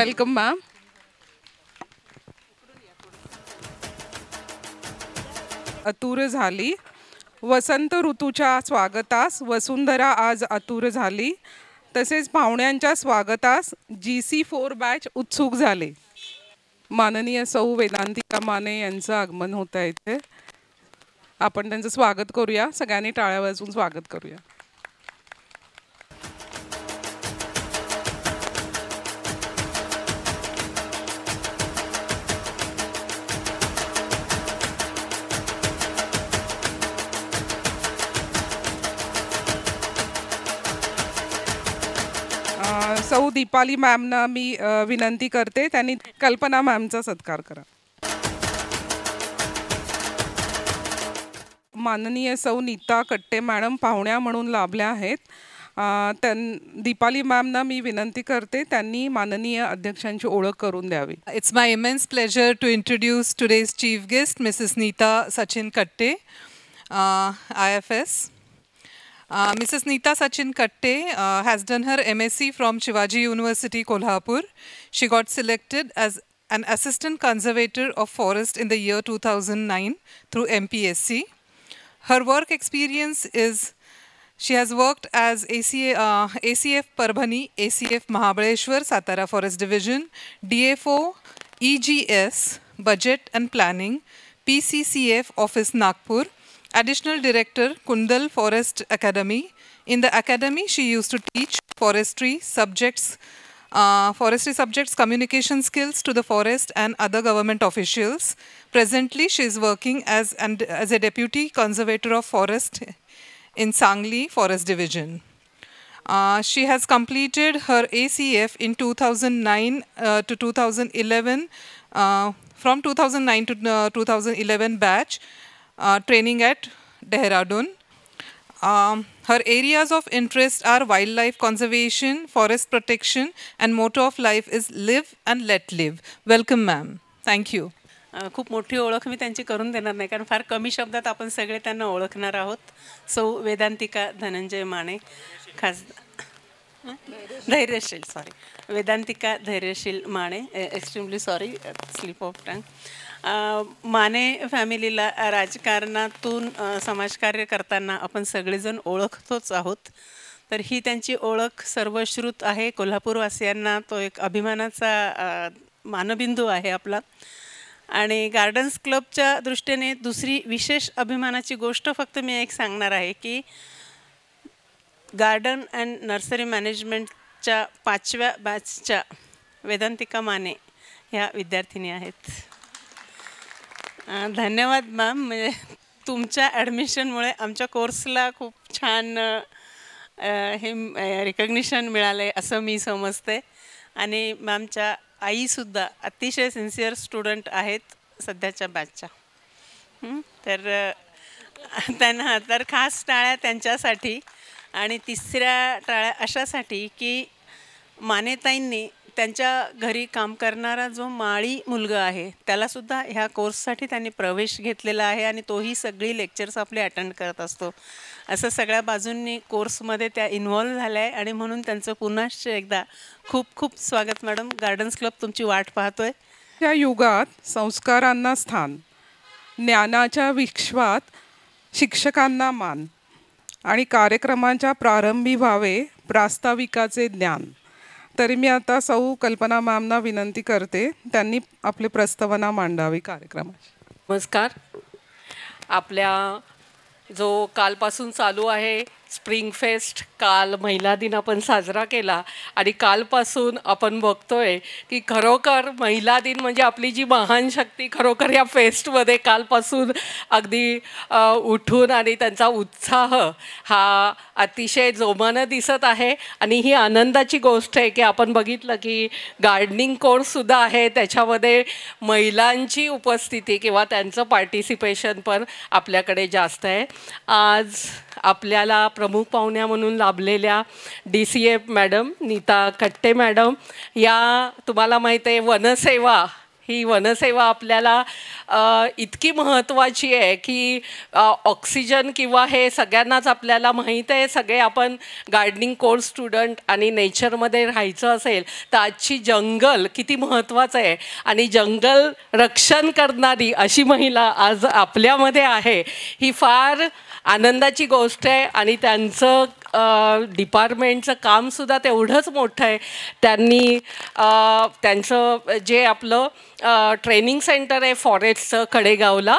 Welcome ma'am. आतुर झाली वसंत ऋतूच्या स्वागतास, वसुंधरा आज आतुर झाली. तसेच पाहुण्यांच्या स्वागतास GC4 बॅच उत्सुक झाले. माननीय सौ वेदांतिका माने यांचं आगमन होत आहे इथे. आपण त्यांचं स्वागत करूया. सगळ्यांनी टाळ्या वाजवून स्वागत करूया. सौ दीपाली मॅमना मी विनंती करते, त्यांनी कल्पना मॅमचा सत्कार करा. माननीय सौ नीता कट्टे मॅडम पाहुण्या म्हणून लाभल्या आहेत. दीपाली मॅमना मी विनंती करते, त्यांनी माननीय अध्यक्षांची ओळख करून द्यावी. It's my immense pleasure to introduce today's chief guest, Mrs. Neeta Sachin Katte, IFS. Mrs. Neeta Sachin Katte has done her MSc from Shivaji University, Kolhapur. She got selected as an assistant conservator of forest in the year 2009 through MPSC. Her work experience is she has worked as ACF Parbhani, ACF Mahabaleshwar, Satara Forest Division, DFO, EGS, Budget and Planning, PCCF Office Nagpur, Additional Director, Kundal Forest Academy. In the academy, she used to teach forestry subjects, communication skills to the forest and other government officials. Presently, she is working as a Deputy Conservator of Forest in Sangli Forest Division. She has completed her ACF in 2009 to 2011, from 2009 to 2011 batch, training at Dehradun. Her areas of interest are wildlife conservation, forest protection, and motto of life is live and let live. Welcome ma'am. Thank you. खूप मोठी ओळख मी त्यांची करून देणार नाही, कारण फार कमी शब्दात आपण सगळे त्यांना ओळखणार आहोत. Sau Vedantika Dhananjay Mane, Dhairyasheel Vedantika Dhairyasheel Mane, extremely sorry, slip of tongue. Mane फॅमिलीला राजकारणातून समाजकार्य करताना आपण सगळेजण ओळखतोच आहोत. तर ही त्यांची ओळख सर्वश्रुत आहे. कोल्हापूरवासियांना तो एक अभिमानाचा मानबिंदू आहे आपला. आणि गार्डन्स क्लबच्या दृष्टीने दुसरी विशेष अभिमानाची गोष्ट फक्त मी एक सांगणार आहे की गार्डन अँड नर्सरी मॅनेजमेंटच्या 5व्या बॅचच्या वेदांतिका माने ह्या विद्यार्थिनी आहेत. धन्यवाद मॅम. म्हणजे तुमच्या ॲडमिशनमुळे आमच्या कोर्सला खूप छान हे रिकग्निशन मिळालं आहे असं मी समजते. आणि मॅमच्या आईसुद्धा अतिशय सिन्सिअर स्टुडंट आहेत सध्याच्या बॅचच्या. तर त्यांना तर खास टाळ्या त्यांच्यासाठी. आणि तिसऱ्या टाळ्या अशासाठी की मानेताईंनी त्यांच्या घरी काम करणारा जो माळी मुलगा आहे त्यालासुद्धा ह्या कोर्ससाठी त्यांनी प्रवेश घेतलेला आहे आणि तोही सगळी लेक्चर्स आपले अटेंड करत असतो. असं सगळ्या बाजूंनी कोर्समध्ये त्या इन्व्हॉल्व झाल्या आहे आणि म्हणून त्यांचं पुन्हा एकदा खूप खूप स्वागत मॅडम. गार्डन्स क्लब तुमची वाट पाहतोय. या युगात संस्कारांना स्थान, ज्ञानाच्या विश्वात शिक्षकांना मान आणि कार्यक्रमाच्या प्रारंभी व्हावे प्रास्ताविकाचे ज्ञान. तरी मी आता सौ कल्पना मॅमना विनंती करते, त्यांनी आपली प्रस्तावना मांडावी कार्यक्रमाची. नमस्कार. आपल्या जो कालपासून चालू आहे स्प्रिंग फेस्ट, काल महिला दिन आपण साजरा केला आणि कालपासून आपण बघतोय की खरोखर महिला दिन म्हणजे आपली जी महान शक्ती खरोखर या फेस्टमध्ये कालपासून अगदी उठून आणि त्यांचा उत्साह हा अतिशय जोमानं दिसत आहे. आणि ही आनंदाची गोष्ट आहे की आपण बघितलं की गार्डनिंग कोर्ससुद्धा आहे, त्याच्यामध्ये महिलांची उपस्थिती किंवा त्यांचं पार्टिसिपेशन पण आपल्याकडे जास्त आहे. आज आपल्याला प्रमुख पाहुण्या म्हणून लाभलेल्या DCF मॅडम नीता कट्टे मॅडम, या तुम्हाला माहीत आहे वनसेवा ही वनसेवा आपल्याला इतकी महत्त्वाची आहे की ऑक्सिजन किंवा हे सगळ्यांनाच आपल्याला माहीत आहे. सगळे आपण गार्डनिंग कोर्स स्टुडंट आणि नेचरमध्ये राहायचं असेल तर आजची जंगल किती महत्त्वाचं आहे आणि जंगल रक्षण करणारी अशी महिला आज आपल्यामध्ये आहे ही फार आनंदाची गोष्ट आहे. आणि त्यांचं डिपार्टमेंटचं कामसुद्धा तेवढंच मोठं आहे. त्यांनी त्यांचं जे आपलं ट्रेनिंग सेंटर आहे फॉरेस्टचं कडेगावला,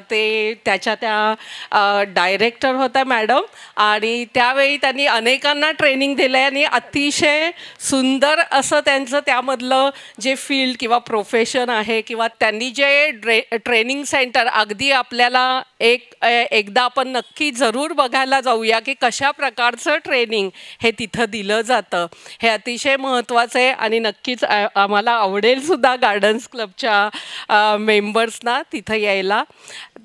ते त्याच्या त्या डायरेक्टर होत्या मॅडम आणि त्यावेळी त्यांनी अनेकांना ट्रेनिंग दिलं आहे आणि अतिशय सुंदर असं त्यांचं त्यामधलं जे फील्ड किंवा प्रोफेशन आहे किंवा त्यांनी जे ट्रेनिंग सेंटर अगदी आपल्याला एकदा आपण नक्की जरूर बघायला जाऊया की कशा प्रकारचं ट्रेनिंग हे तिथं दिलं जातं. हे अतिशय महत्त्वाचं आहे आणि नक्कीच आम्हाला आवडेल सुद्धा गार्डन्स क्लबच्या मेंबर्सना तिथं यायला.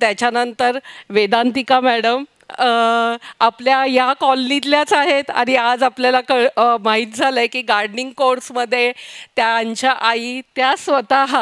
त्याच्यानंतर वेदांतिका मॅडम आपल्या या कॉलनीतल्याच आहेत आणि आज आपल्याला माहीत झालं आहे की गार्डनिंग कोर्समध्ये त्यांच्या आई त्या स्वतः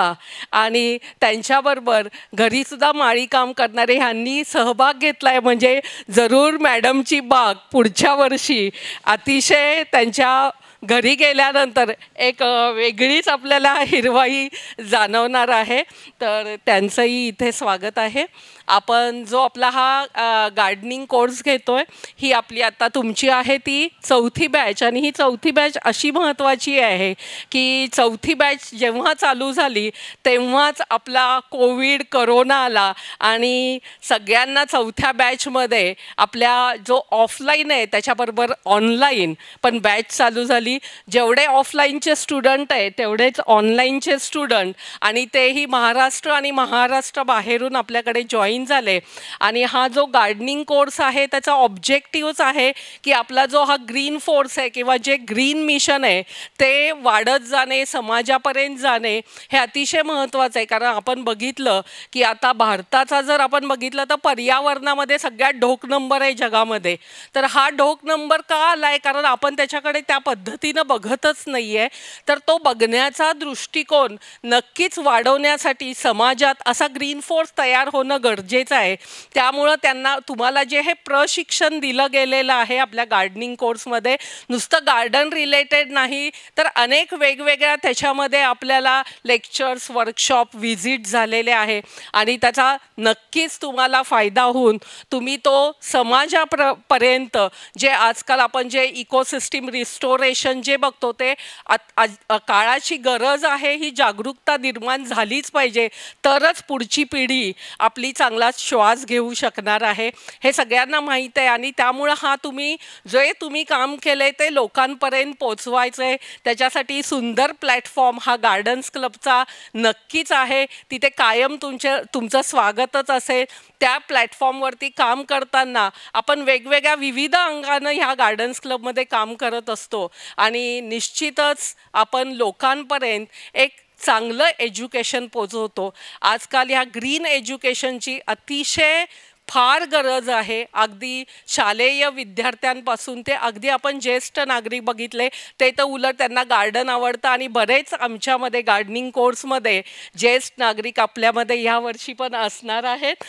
आणि त्यांच्याबरोबर घरीसुद्धा माळी काम करणारे ह्यांनी सहभाग घेतला आहे. म्हणजे जरूर मॅडमची बाग पुढच्या वर्षी अतिशय त्यांच्या घरी गेल्यानंतर एक वेगळीच आपल्याला हिरवाई जाणवणार आहे. तर त्यांचंही इथे स्वागत आहे. आपण जो आपला हा गार्डनिंग कोर्स घेतो आहे ही आपली आता तुमची आहे ती 4थी बॅच आणि ही 4थी बॅच अशी महत्त्वाची आहे की 4थी बॅच जेव्हा चालू झाली तेव्हाच आपला कोविड करोना आला आणि सगळ्यांना 4थ्या बॅचमध्ये आपल्या जो ऑफलाईन आहे त्याच्याबरोबर ऑनलाईन पण बॅच चालू झाली. जेवढे ऑफलाईनचे स्टुडंट आहे तेवढेच ऑनलाईनचे स्टुडंट आणि तेही महाराष्ट्र आणि महाराष्ट्र बाहेरून आपल्याकडे जॉईन झाले. आणि हा जो गार्डनिंग कोर्स आहे त्याचा ऑब्जेक्टिव्हच आहे की आपला जो हा ग्रीन फोर्स आहे किंवा जे ग्रीन मिशन आहे ते वाढत जाणे, समाजापर्यंत जाणे हे अतिशय महत्त्वाचं आहे. कारण आपण बघितलं की आता भारताचा जर आपण बघितलं तर पर्यावरणामध्ये सगळ्यात ढोक नंबर आहे जगामध्ये. तर हा ढोक नंबर का आला आहे? कारण आपण त्याच्याकडे त्या पद्धतीनं बघतच नाही आहे. तर तो बघण्याचा दृष्टिकोन नक्कीच वाढवण्यासाठी समाजात असा ग्रीन फोर्स तयार होणं गरजेचं आहे. त्यामुळं तुम्हाला जे हे प्रशिक्षण दिलं गेलेलं आहे आपल्या गार्डनिंग कोर्समध्ये नुसतं गार्डन रिलेटेड नाही तर अनेक वेगवेगळ्या त्याच्यामध्ये आपल्याला लेक्चर्स, वर्कशॉप, व्हिजिट झालेले आहे आणि त्याचा नक्कीच तुम्हाला फायदा होऊन तुम्ही तो समाजापर्यंत जे आजकाल आपण जे इकोसिस्टीम रिस्टोरेशन जे बघतो ते काळाची गरज आहे. ही जागरूकता निर्माण झालीच पाहिजे तरच पुढची पिढी आपली चांगला श्वास घेऊ शकणार आहे. हे सगळ्यांना माहीत आहे आणि त्यामुळं तुम्ही काम केलं आहे ते लोकांपर्यंत पोचवायचं आहे. त्याच्यासाठी सुंदर प्लॅटफॉर्म हा गार्डन्स क्लबचा नक्कीच आहे. तिथे कायम तुमचं स्वागतच असेल. त्या प्लॅटफॉर्मवरती काम करताना आपण वेगवेगळ्या विविध अंगानं ह्या गार्डन्स क्लबमध्ये काम करत असतो आणि निश्चितच आपण लोकांपर्यंत एक चांगलं एज्युकेशन पोचवतो. आजकाल ह्या ग्रीन एज्युकेशनची अतिशय फार गरज आहे. अगदी शालेय विद्यार्थ्यांपासून ते अगदी आपण ज्येष्ठ नागरिक बघितले ते तर उलट त्यांना गार्डन आवडतं आणि बरेच आमच्यामध्ये गार्डनिंग कोर्समध्ये ज्येष्ठ नागरिक आपल्यामध्ये ह्या वर्षी पण असणार आहेत.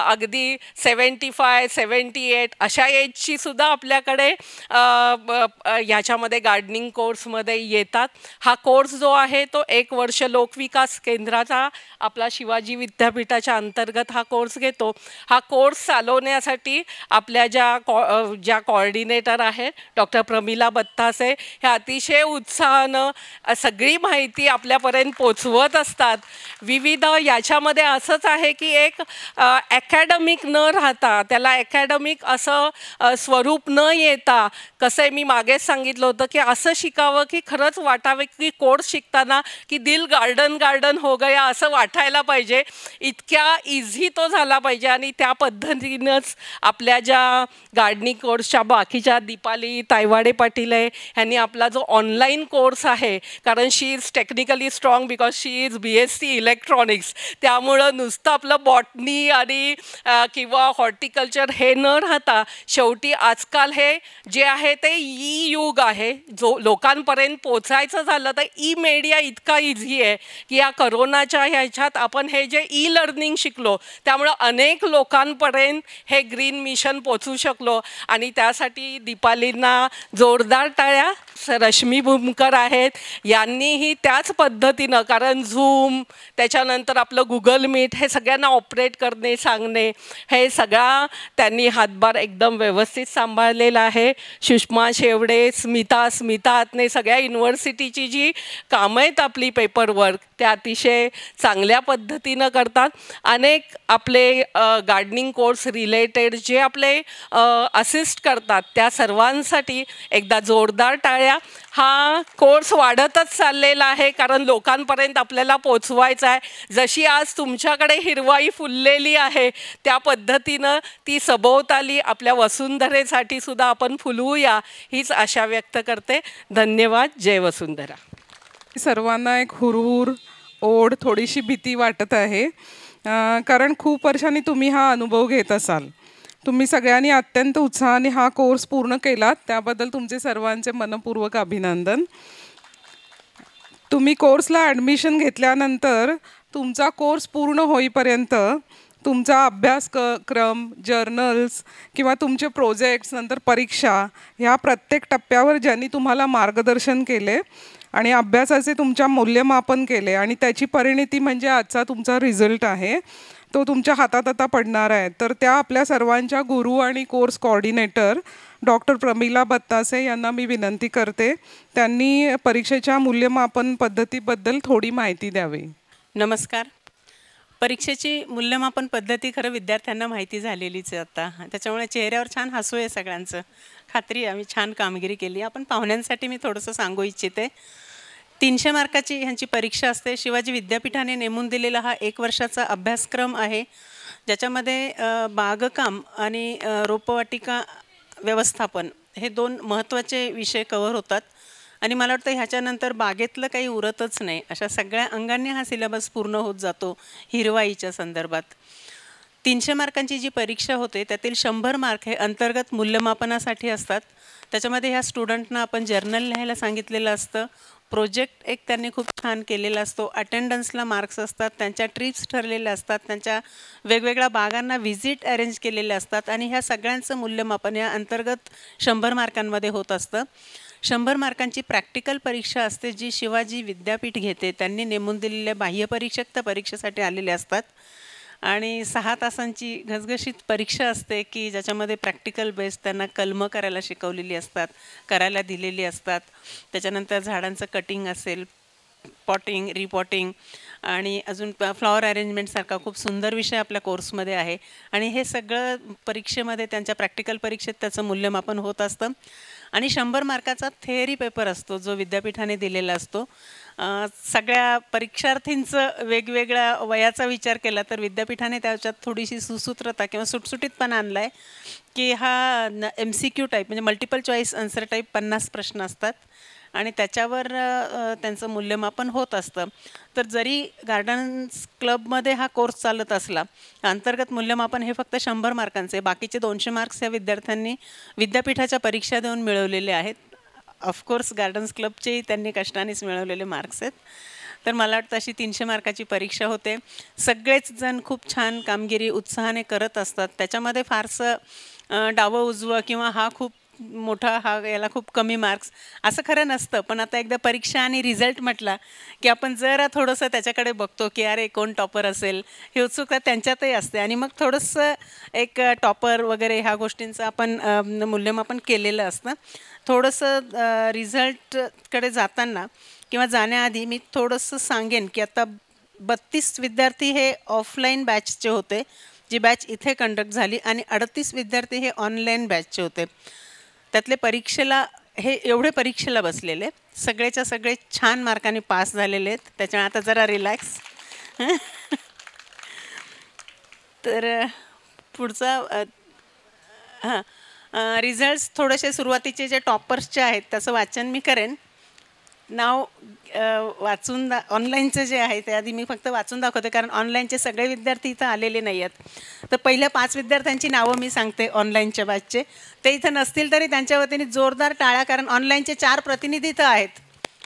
अगदी 75, 78 अशा एजची सुद्धा आपल्याकडे ह्याच्यामध्ये गार्डनिंग कोर्समध्ये येतात. हा कोर्स जो आहे तो 1 वर्ष लोकविकास केंद्राचा आपला शिवाजी विद्यापीठाच्या अंतर्गत हा कोर्स घेतो. हा कोर्स चालवण्यासाठी आपल्या ज्या कॉर्डिनेटर आहेत डॉक्टर प्रमिला बत्तासे ह्या अतिशय उत्साहानं सगळी माहिती आपल्यापर्यंत पोचवत असतात. विविध याच्यामध्ये असंच आहे की एक अकॅडमिक न राहता त्याला अकॅडमिक असं स्वरूप न येता कसं आहे मी मागेच सांगितलं होतं की असं शिकावं की खरंच वाटावे की कोर्स शिकताना की दिल गार्डन गार्डन हो गया असं वाटायला पाहिजे. इतक्या इझी तो झाला पाहिजे आणि त्या पद्धतीनंच आपल्या ज्या गार्डनिंग कोर्सच्या बाकीच्या दीपाली तायवाडे पाटील आहे ह्यांनी आपला जो ऑनलाईन कोर्स आहे, कारण she is technically strong because she is BSc electronics, त्यामुळं नुसतं आपलं बॉटनी आणि किंवा हॉर्टिकल्चर हे न राहता शेवटी आजकाल हे जे आहे ते युग आहे. जो लोकांपर्यंत पोचायचं झालं तर मीडिया इतका इझी आहे की या करोनाच्या ह्याच्यात आपण हे जे लर्निंग शिकलो त्यामुळं अनेक लोकांपर्यंत हे ग्रीन मिशन पोचू शकलो. आणि त्यासाठी दीपालींना जोरदार टाळ्या. रश्मी भूमकर आहेत, यांनीही त्याच पद्धतीनं, कारण झूम त्याच्यानंतर आपलं गुगल मीट हे सगळ्यांना ऑपरेट करणे सांगणे हे सगळा त्यांनी हातभार एकदम व्यवस्थित सांभाळलेला आहे. सुषमा शेवडे, स्मिता आत्ने, सगळ्या युनिव्हर्सिटीची जी कामं आहेत आपली पेपरवर्क ते अतिशय चांगल्या पद्धतीनं करतात. अनेक आपले गार्डनिंग कोर्स रिलेटेड जे आपले असिस्ट करतात त्या सर्वांसाठी एकदा जोरदार टाळ्या. हा कोर्स वाढतच चाललेला आहे कारण लोकांपर्यंत आपल्याला पोचवायचा आहे. जशी आज तुमच्याकडे हिरवाई फुललेली आहे त्या पद्धतीनं ती सभोवताली आपल्या वसुंधरेसाठी सुद्धा आपण फुलवूया हीच आशा व्यक्त करते. धन्यवाद. जय वसुंधरा. सर्वांना एक हुरहुर, ओढ, थोडीशी भीती वाटत आहे कारण खूप वर्षांनी तुम्ही हा अनुभव घेत असाल. तुम्ही सगळ्यांनी अत्यंत उत्साहाने हा कोर्स पूर्ण केलात त्याबद्दल तुमचे सर्वांचे मनपूर्वक अभिनंदन. तुम्ही कोर्सला ॲडमिशन घेतल्यानंतर तुमचा कोर्स पूर्ण होईपर्यंत तुमचा अभ्यासक्रम, जर्नल्स किंवा तुमचे प्रोजेक्ट्स, नंतर परीक्षा, ह्या प्रत्येक टप्प्यावर ज्यांनी तुम्हाला मार्गदर्शन केले आणि अभ्यासाचे तुमच्या मूल्यमापन केले आणि त्याची परिणिती म्हणजे आजचा तुमचा रिझल्ट आहे तो तुमच्या हातात आता पडणार आहे. तर त्या आपल्या सर्वांच्या गुरु आणि कोर्स कोऑर्डिनेटर डॉक्टर प्रमिला बत्तासे यांना मी विनंती करते त्यांनी परीक्षेच्या मूल्यमापन पद्धतीबद्दल थोडी माहिती द्यावी. नमस्कार. परीक्षेची मूल्यमापन पद्धती खरं विद्यार्थ्यांना माहिती झालेलीच आहे आता, त्याच्यामुळे चेहऱ्यावर छान हसू आहे सगळ्यांचं. खात्री आम्ही छान कामगिरी केली. आपण पाहुण्यांसाठी मी थोडंसं सांगू इच्छिते. 300 मार्काची ह्यांची परीक्षा असते. शिवाजी विद्यापीठाने नेमून दिलेला हा 1 वर्षाचा अभ्यासक्रम आहे ज्याच्यामध्ये बागकाम आणि रोपवाटिका व्यवस्थापन हे 2 महत्त्वाचे विषय कव्हर होतात. आणि मला वाटतं ह्याच्यानंतर बागेतलं काही उरतच नाही, अशा सगळ्या अंगांनी हा सिलेबस पूर्ण होत जातो हिरवाईच्या संदर्भात. 300 मार्कांची जी परीक्षा होते त्यातील 100 मार्क हे अंतर्गत मूल्यमापनासाठी असतात. त्याच्यामध्ये ह्या स्टुडंटना आपण जर्नल लिहायला सांगितलेलं असतं, प्रोजेक्ट एक त्यांनी खूप छान केलेला असतो, अटेंडन्सला मार्क्स असतात, त्यांच्या ट्रिप्स ठरलेल्या असतात, त्यांच्या वेगवेगळ्या बागांना व्हिजिट अरेंज केलेले असतात आणि ह्या सगळ्यांचं मूल्यमापन या अंतर्गत 100 मार्कांमध्ये होत असतं. 100 मार्कांची प्रॅक्टिकल परीक्षा असते जी शिवाजी विद्यापीठ घेते. त्यांनी नेमून दिलेल्या बाह्यपरीक्षक त्या परीक्षेसाठी आलेले असतात आणि 6 तासांची घसघशीत परीक्षा असते की ज्याच्यामध्ये प्रॅक्टिकल बेस त्यांना कलमं करायला शिकवलेली असतात, करायला दिलेली असतात. त्याच्यानंतर झाडांचं कटिंग असेल, पॉटिंग, रिपॉटिंग आणि अजून फ्लॉवर अरेंजमेंटसारखा खूप सुंदर विषय आपल्या कोर्समध्ये आहे. आणि हे सगळं परीक्षेमध्ये त्यांच्या प्रॅक्टिकल परीक्षेत त्याचं मूल्यमापन होत असतं. आणि 100 मार्काचा थेअरी पेपर असतो जो विद्यापीठाने दिलेला असतो. सगळ्या परीक्षार्थींचं वेगवेगळ्या वयाचा विचार केला तर विद्यापीठाने त्याच्यात थोडीशी सुसूत्रता किंवा सुटसुटीतपणा आणला आहे की हा MCQ टाईप म्हणजे मल्टिपल चॉईस आन्सर टाईप 50 प्रश्न असतात आणि त्याच्यावर त्यांचं मूल्यमापन होत असतं. तर जरी गार्डन्स क्लबमध्ये हा कोर्स चालत असला अंतर्गत मूल्यमापन हे फक्त 100 मार्कांचे, बाकीचे 200 मार्क्स या विद्यार्थ्यांनी विद्यापीठाच्या परीक्षा देऊन मिळवलेले आहेत. ऑफकोर्स गार्डन्स क्लबचेही त्यांनी कष्टानेच मिळवलेले मार्क्स आहेत. तर मला वाटतं अशी 300 मार्काची परीक्षा होते. सगळेच जण खूप छान कामगिरी उत्साहाने करत असतात. त्याच्यामध्ये फारसं डावं उजवं किंवा हा खूप मोठा हा याला खूप कमी मार्क्स असं खरं नसतं. पण आता एकदा परीक्षा आणि रिझल्ट म्हटला की आपण जरा थोडंसं त्याच्याकडे बघतो की अरे कोण टॉपर असेल हे उत्सुकता त्यांच्यातही असते आणि मग थोडंसं एक टॉपर वगैरे ह्या गोष्टींचं आपण मूल्यमापन केलेलं असतं. थोडंसं रिझल्टकडे जाताना किंवा जाण्याआधी मी थोडंसं सांगेन की आता 32 विद्यार्थी हे ऑफलाईन बॅचचे होते जी बॅच इथे कंडक्ट झाली आणि 38 विद्यार्थी हे ऑनलाईन बॅचचे होते. त्यातले परीक्षेला हे एवढे परीक्षेला बसलेले सगळेच्या सगळे छान मार्कांनी पास झालेले आहेत. त्याच्यामुळे आता जरा रिलॅक्स. तर पुढचा रिझल्ट्स थोडेसे सुरुवातीचे जे टॉपर्सचे आहेत त्याचं वाचन मी करेन. नाव वाचून ऑनलाईनचं जे आहे ते आधी मी फक्त वाचून दाखवते, कारण ऑनलाईनचे सगळे विद्यार्थी इथं आलेले नाही आहेत. तर पहिल्या 5 विद्यार्थ्यांची नावं मी सांगते ऑनलाईनच्या बॅचचे. ते इथं नसतील तरी त्यांच्या वतीने जोरदार टाळ्या, कारण ऑनलाईनचे 4 प्रतिनिधी इथं आहेत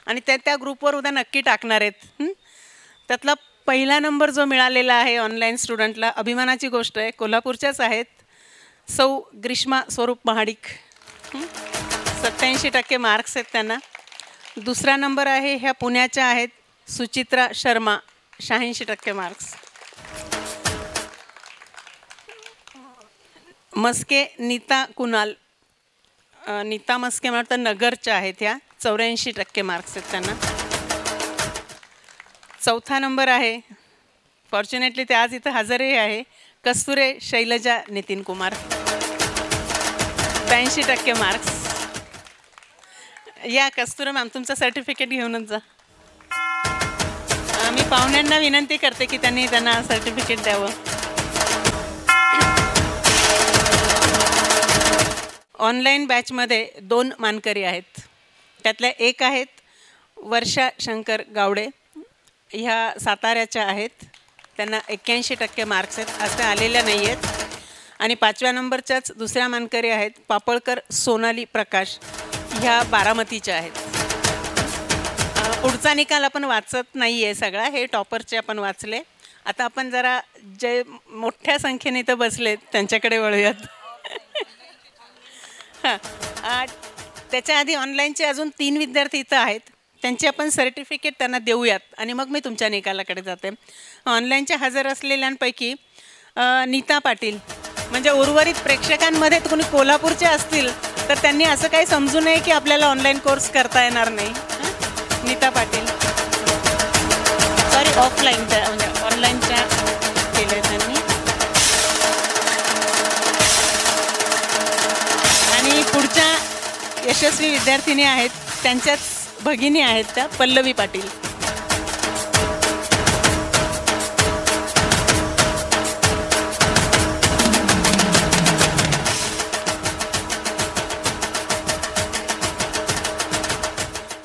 आणि त्या ग्रुपवर उद्या नक्की टाकणार आहेत. त्यातला पहिला नंबर जो मिळालेला आहे ऑनलाईन स्टुडंटला, अभिमानाची गोष्ट आहे, कोल्हापूरच्याच आहेत, सौ ग्रीष्मा स्वरूप महाडिक. 87% मार्क्स आहेत त्यांना. दुसरा नंबर आहे ह्या पुण्याच्या आहेत, सुचित्रा शर्मा, 86% मार्क्स. मस्के नीता कुणाल, नीता मस्के मला वाटतं नगरच्या आहेत ह्या, 84% मार्क्स आहेत त्यांना. चौथा नंबर आहे, फॉर्च्युनेटली ते आज इथं हजरही आहे, कस्तुरे शैलजा नितीन कुमार, 82% मार्क्स. या कस्तुरे मॅम, तुमचं सर्टिफिकेट घेऊनच जा. मी पाहुण्यांना विनंती करते की त्यांना सर्टिफिकेट द्यावं. ऑनलाईन बॅचमध्ये 2 मानकरी आहेत. त्यातल्या एक आहेत वर्षा शंकर गावडे, ह्या साताऱ्याच्या आहेत, त्यांना 81% मार्क्स आहेत, आज त्या आलेल्या नाही आहेत. आणि 5व्या नंबरच्याच दुसऱ्या मानकरी आहेत पापळकर सोनाली प्रकाश, ह्या बारामतीच्या आहेत. पुढचा निकाल आपण वाचत नाही आहे सगळा, हे टॉपरचे आपण वाचले. आता आपण जरा जे मोठ्या संख्येने इथं बसलेत त्यांच्याकडे वळूयात. त्याच्या आधी ऑनलाईनचे अजून 3 विद्यार्थी इथं आहेत, त्यांचे आपण सर्टिफिकेट त्यांना देऊयात आणि मग मी तुमच्या निकालाकडे जाते. ऑनलाईनच्या हजर असलेल्यांपैकी नीता पाटील, म्हणजे उर्वरित प्रेक्षकांमध्ये कोणी कोल्हापूरचे असतील तर त्यांनी असं काही समजू नये की आपल्याला ऑनलाईन कोर्स करता येणार नाही. नीता पाटील, सॉरी ऑफलाईनच्या म्हणजे ऑनलाईनच्या केल्या त्यांनी. आणि पुढच्या यशस्वी विद्यार्थिनी आहेत, त्यांच्याच भगिनी आहेत त्या, पल्लवी पाटील.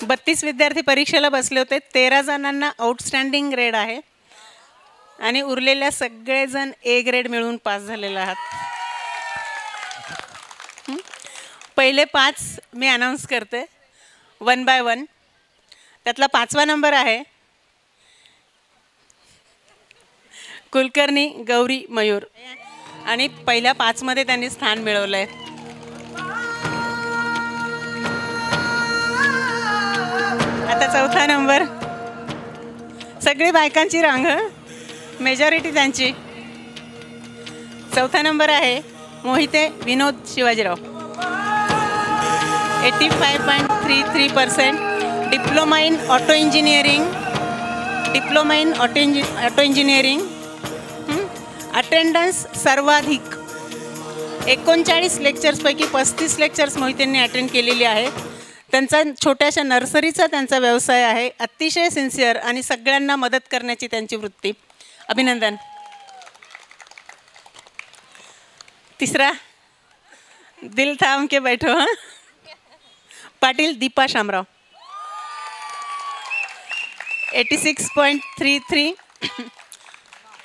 बत्तीस विद्यार्थी परीक्षेला बसले होते, 13 जणांना आउटस्टँडिंग ग्रेड आहे आणि उरलेल्या सगळेजण A ग्रेड मिळून पास झालेले आहात. पहिले 5 मी अनाऊन्स करते 1 बाय 1. त्यातला 5वा नंबर आहे कुलकर्णी गौरी मयूर आणि पहिल्या 5 मध्ये त्यांनी स्थान मिळवलं आहे. आता 4था नंबर, सगळी बायकांची रांग, मेजॉरिटी त्यांची. 4था नंबर आहे Mohite Vinod Shivajirao, 85.33%, diploma in auto engineering. Attendance सर्वाधिक 39 लेक्चर्सपैकी 35 लेक्चर्स मोहितेंनी अटेंड केलेली आहे. त्यांचा छोट्याशा नर्सरीचा त्यांचा व्यवसाय आहे. अतिशय सिन्सिअर आणि सगळ्यांना मदत करण्याची त्यांची वृत्ती. अभिनंदन. तिसरा, दिल थांब के बैठो, पाटील दीपा शामराव, 86.33.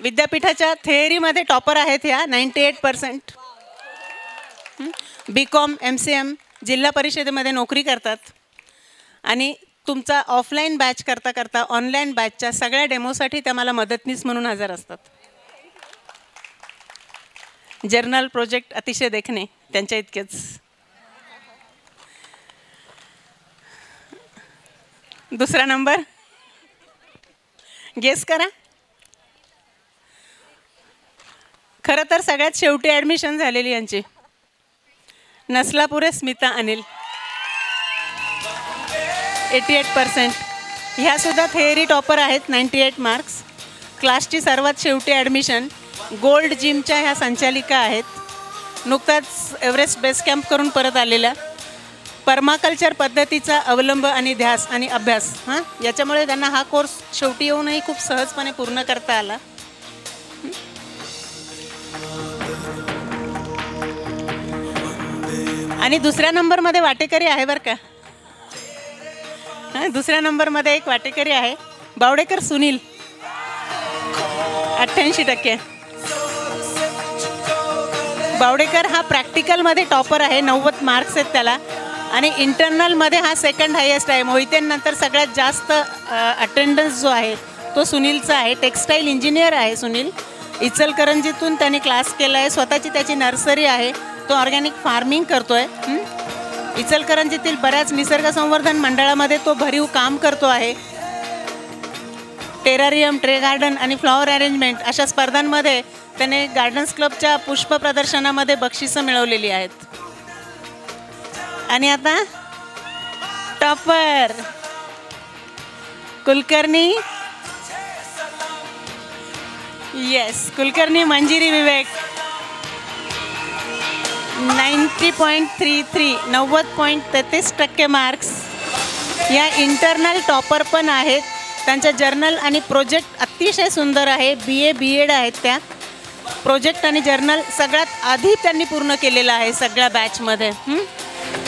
विद्यापीठाच्या थेअरीमध्ये टॉपर आहेत ह्या, 98%. BCom MCM जिल्हा परिषदेमध्ये नोकरी करतात आणि तुमचा ऑफलाईन बॅच करता करता ऑनलाईन बॅचच्या सगळ्या डेमोसाठी त्या मला मदतनीस म्हणून हजर असतात. जर्नल प्रोजेक्ट अतिशय देखणे त्यांच्या इतकेच. दुसरा नंबर गेस करा. खरं तर सगळ्यात शेवटी ॲडमिशन झालेली यांची, नसलापुरे स्मिता अनिल, 88%. ह्यासुद्धा थेअरी टॉपर आहेत, 98 मार्क्स. क्लासची सर्वात शेवटी ॲडमिशन, गोल्ड जिमच्या ह्या संचालिका आहेत, नुकताच एव्हरेस्ट बेस कॅम्प करून परत आलेल्या. पर्माकल्चर पद्धतीचा अवलंब आणि ध्यास आणि अभ्यास, याच्यामुळे त्यांना हा कोर्स शेवटी येऊनही खूप सहजपणे पूर्ण करता आला. आणि दुसऱ्या नंबरमध्ये वाटेकरी आहे बरं का. दुसऱ्या नंबरमध्ये एक वाटेकरी आहे, बावडेकर सुनील, 88%. बावडेकर हा प्रॅक्टिकलमध्ये टॉपर आहे, 90 मार्क्स आहेत त्याला. आणि इंटरनलमध्ये हा सेकंड हायेस्ट आहे. मोहितेंनंतर सगळ्यात जास्त अटेंडन्स जो आहे तो सुनीलचा आहे. टेक्स्टाईल इंजिनियर आहे सुनील. इचलकरंजीतून त्याने क्लास केला आहे. स्वतःची त्याची नर्सरी आहे. तो ऑर्गॅनिक फार्मिंग करतो आहे. इचलकरंजीतील बऱ्याच निसर्ग संवर्धन मंडळामध्ये तो भरीव काम करतो आहे. टेरारियम, ट्रे गार्डन आणि फ्लॉवर अरेंजमेंट अशा स्पर्धांमध्ये त्याने गार्डन्स क्लबच्या पुष्प प्रदर्शनामध्ये बक्षिसं मिळवलेली आहेत. आणि आता टॉपर कुलकर्णी, येस, कुलकर्णी मंजिरी विवेक, 90.33, 90.33% मार्क्स. या इंटरनल टॉपर पण आहेत. त्यांच्या जर्नल आणि प्रोजेक्ट अतिशय सुंदर आहे. BA BEd आहेत त्या. प्रोजेक्ट आणि जर्नल सगळ्यात आधी त्यांनी पूर्ण केलेलं आहे सगळ्या बॅचमध्ये.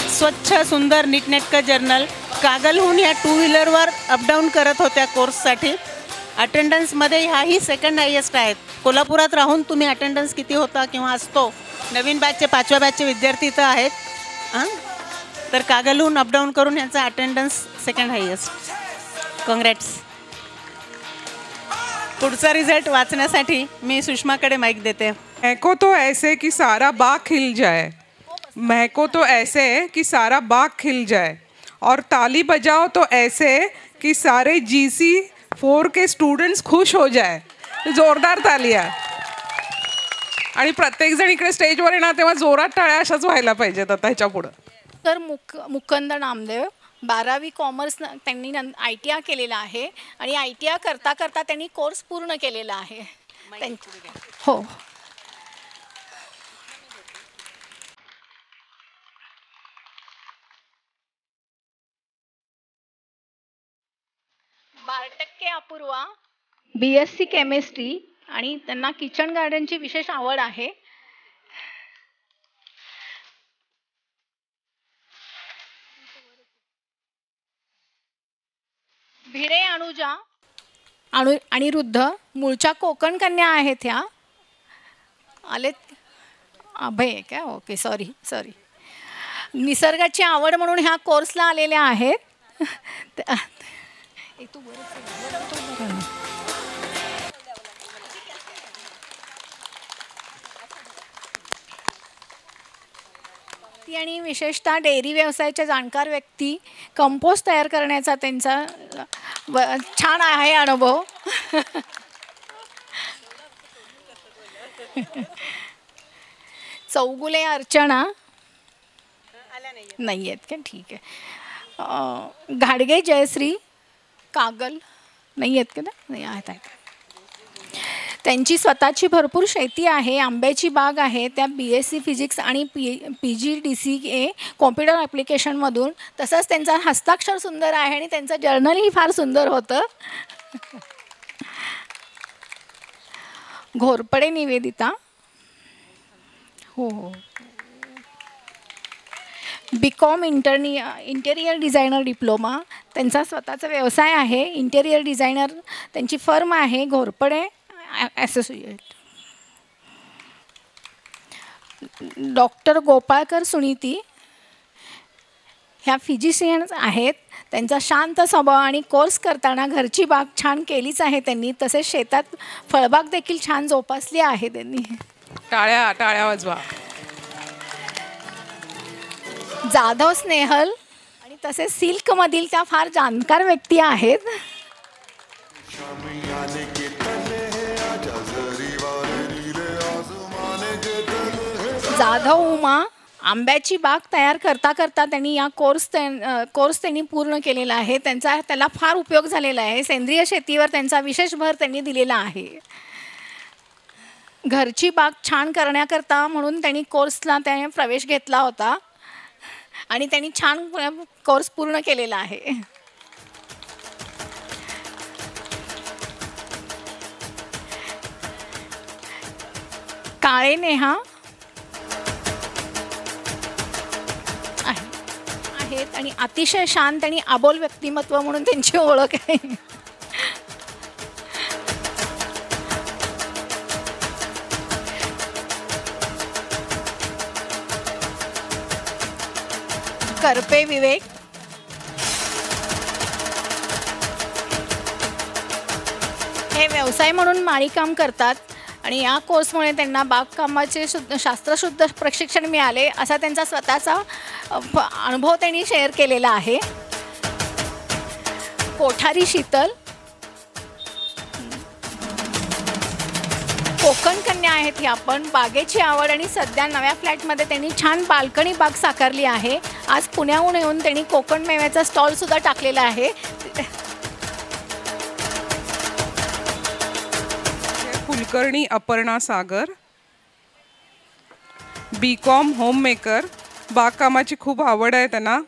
स्वच्छ सुंदर नीटनेटकं जर्नल. कागलहून ह्या 2 व्हीलरवर अपडाऊन करत होत्या कोर्ससाठी. अटेंडन्समध्ये ह्याही सेकंड हायेस्ट आहेत. कोल्हापुरात राहून तुम्ही अटेंडन्स किती होता किंवा असतो? नवीन बॅचचे 5व्या बॅचचे विद्यार्थी इथं आहेत. तर कागलहून अपडाऊन करून ह्यांचा अटेंडन्स सेकंड हायेस्ट. कॉंग्रॅट्स. पुढचा रिझल्ट वाचण्यासाठी मी सुषमाकडे माईक देते. महको तो ऐसे कि सारा बाग खिल जाए, महको तो ऐसे कि सारा बाग खिल जाए, और ताली बजाओ तो ऐसे कि सारे GC4 के स्टूडेंट्स खुश हो जाए. जोरदार तालिया. आणि प्रत्येक जण इकडे स्टेजवर येणार तेव्हा जोरात टाळ्या अशाच व्हायला पाहिजेत आता ह्याच्या पुढं. तर मुकुंद नामदेव, 12वी कॉमर्स त्यांनी ITI केलेला आहे आणि ITI करता करता त्यांनी कोर्स पूर्ण केलेला आहे. हो. बारटक्के अपूर्वा, BSc केमिस्ट्री आणि त्यांना किचन गार्डनची विशेष आवड आहे. भिडे अनुजा, अनिरुद्ध, मूळच्या कोकण कन्या आहेत ह्या. आलेत अभय काय? Okay, sorry. निसर्गाची आवड म्हणून ह्या कोर्सला आलेल्या आहेत. ती आणि विशेषतः डेअरी व्यवसायाच्या जाणकार व्यक्ती. कंपोस्ट तयार करण्याचा त्यांचा छान आहे अनुभव. चौगुले अर्चना नाही आहेत का? ठीक आहे. घाडगे जयश्री कागल नाही आहेत का? नाही आहेत. त्यांची स्वतःची भरपूर शेती आहे. आंब्याची बाग आहे. त्या BSc फिजिक्स आणि PGDCA कॉम्प्युटर ॲप्लिकेशनमधून. तसंच त्यांचा हस्ताक्षर सुंदर आहे आणि त्यांचं जर्नलही फार सुंदर होतं. घोरपडे निवेदिता, हो. BCom interior designer diploma. त्यांचा स्वतःचा व्यवसाय आहे. इंटेरियर डिझायनर त्यांची फर्म आहे घोरपडे ॲसोसिएट. डॉक्टर गोपाळकर सुनीती ह्या फिजिशियन्स आहेत. त्यांचा शांत स्वभाव आणि कोर्स करताना घरची बाग छान केलीच आहे त्यांनी. तसेच शेतात फळबाग देखील छान जोपासली आहे त्यांनी. टाळ्या वाजवा. जाधव स्नेहल आणि तसेच सिल्कमधील त्या फार जाणकार व्यक्ती आहेत. जाधव उमा, आंब्याची बाग तयार करता करता त्यांनी या कोर्स त्यांनी पूर्ण केलेला आहे. त्याला फार उपयोग झालेला आहे. सेंद्रिय शेतीवर त्यांचा विशेष भर त्यांनी दिलेला आहे. घरची बाग छान करण्याकरता म्हणून त्यांनी कोर्सला त्याने प्रवेश घेतला होता आणि त्यांनी छान कोर्स पूर्ण केलेला आहे. काळे नेहा, आहेत आणि अतिशय शांत आणि अबोल व्यक्तिमत्व म्हणून त्यांची ओळख आहे. करपे विवेक. हे व्यवसाय म्हणून माळीकाम करतात आणि या कोर्समुळे त्यांना बागकामाचे शास्त्रशुद्ध प्रशिक्षण मिळाले असा त्यांचा स्वतःचा अनुभव त्यांनी शेअर केलेला आहे. कोठारी शीतल. कोकण कन्या आहेत ह्या पण. बागेची आवड आणि सध्या नव्या फ्लॅटमध्ये त्यांनी छान बाल्कनी बाग साकारली आहे. आज पुण्याहून येऊन त्यांनी कोकण मेव्याचा स्टॉलसुद्धा टाकलेला आहे. कुलकर्णी अपर्णा सागर. BCom homemaker. बागकामाची खूप आवड आहे त्यांना.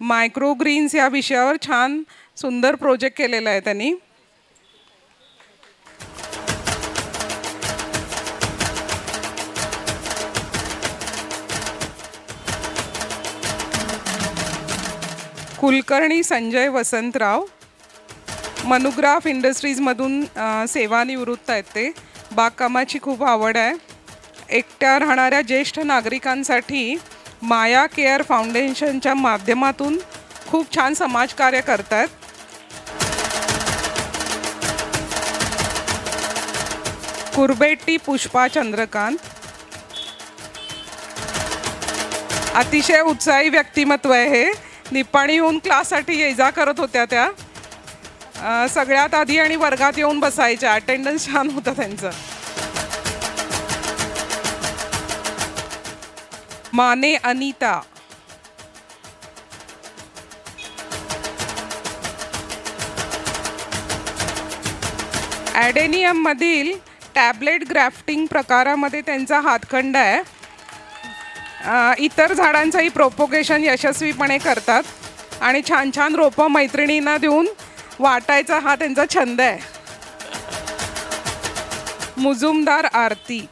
मायक्रोग्रीन्स या विषयावर छान सुंदर प्रोजेक्ट केलेला आहे त्यांनी. कुलकर्णी संजय वसंतराव. मनुग्राफ इंडस्ट्रीजमधून सेवानिवृत्त आहेत ते. बागकामाची खूप आवड आहे. एकट्या राहणाऱ्या ज्येष्ठ नागरिकांसाठी माया केअर फाउंडेशनच्या माध्यमातून खूप छान समाजकार्य करतात. कुरबेटी पुष्पा चंद्रकांत. अतिशय उत्साही व्यक्तिमत्व आहे हे. निपाणीहून क्लाससाठी ये जा करत होत्या त्या. सगळ्यात आधी आणि वर्गात येऊन बसायच्या. अटेंडन्स छान होता त्यांचं. माने अनिता. ॲडेनियममधील टॅबलेट ग्राफ्टिंग प्रकारामध्ये त्यांचा हातखंड आहे. इतर झाडांचंही प्रोपोगेशन यशस्वीपणे करतात आणि छान छान रोपं मैत्रिणींना देऊन वाटायचा हा त्यांचा छंद आहे. मुजुमदार आरती.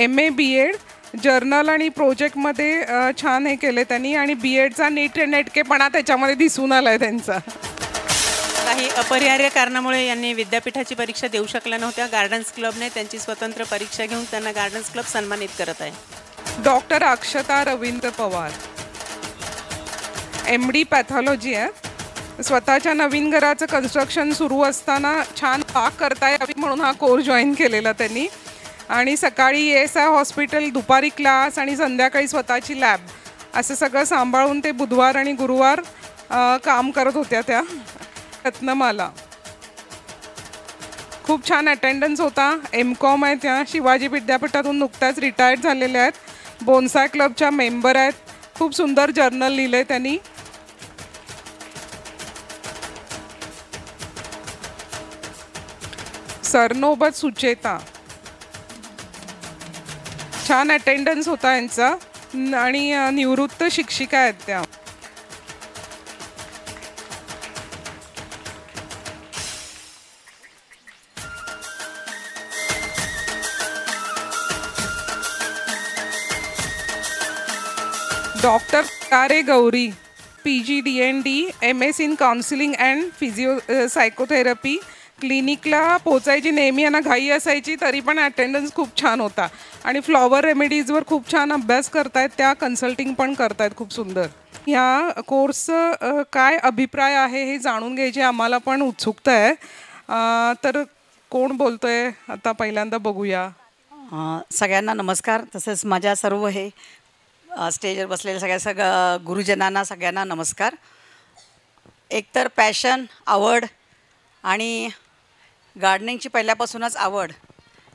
MA BEd. जर्नल आणि प्रोजेक्टमध्ये छान हे केले त्यांनी आणि BEdचा नेटकेपणा त्याच्यामध्ये दिसून आला आहे त्यांचा. काही अपरिहार्य कारणामुळे यांनी विद्यापीठाची परीक्षा देऊ शकल्या नव्हत्या. गार्डन्स क्लबने त्यांची स्वतंत्र परीक्षा घेऊन त्यांना गार्डन्स क्लब सन्मानित करत आहे. डॉक्टर अक्षता रवींद्र पवार. MD पॅथॉलॉजी आहे. स्वतःच्या नवीन घराचं कन्स्ट्रक्शन सुरू असताना छान बाग करता यावी म्हणून हा कोर्स जॉईन केलेला त्यांनी. आणि सकाळी ESI हॉस्पिटल, दुपारी क्लास आणि संध्याकाळी स्वतःची लॅब असं सगळं सांभाळून ते बुधवार आणि गुरुवार काम करत होत्या त्या. रत्नमाला. खूप छान अटेंडन्स होता. MCom आहे त्या. शिवाजी विद्यापीठातून नुकत्याच रिटायर्ड झालेल्या आहेत. बोन्साय क्लबच्या मेंबर आहेत. खूप सुंदर जर्नल लिहिले त्यांनी. सरनोबत सुचेता. छान अटेंडन्स होता यांचा आणि निवृत्त शिक्षिका आहेत त्या. Doctor Kare Gauri. PG DND. MS in counselling and psychotherapy. क्लिनिकला पोचायची नेहमी यांना घाई असायची तरी पण अटेंडन्स खूप छान होता आणि फ्लॉवर रेमेडीजवर खूप छान अभ्यास करतायत त्या. कन्सल्टिंग पण करतायत खूप सुंदर. ह्या कोर्सचं काय अभिप्राय आहे हे जाणून घ्यायची आम्हाला पण उत्सुकता आहे. तर कोण बोलतोय आता पहिल्यांदा बघूया. सगळ्यांना नमस्कार. तसेच माझ्या सर्व हे स्टेजवर बसलेल्या सगळ्या गुरुजनांना सगळ्यांना नमस्कार. एकतर पॅशन, आवड आणि गार्डनिंगची पहिल्यापासूनच आवड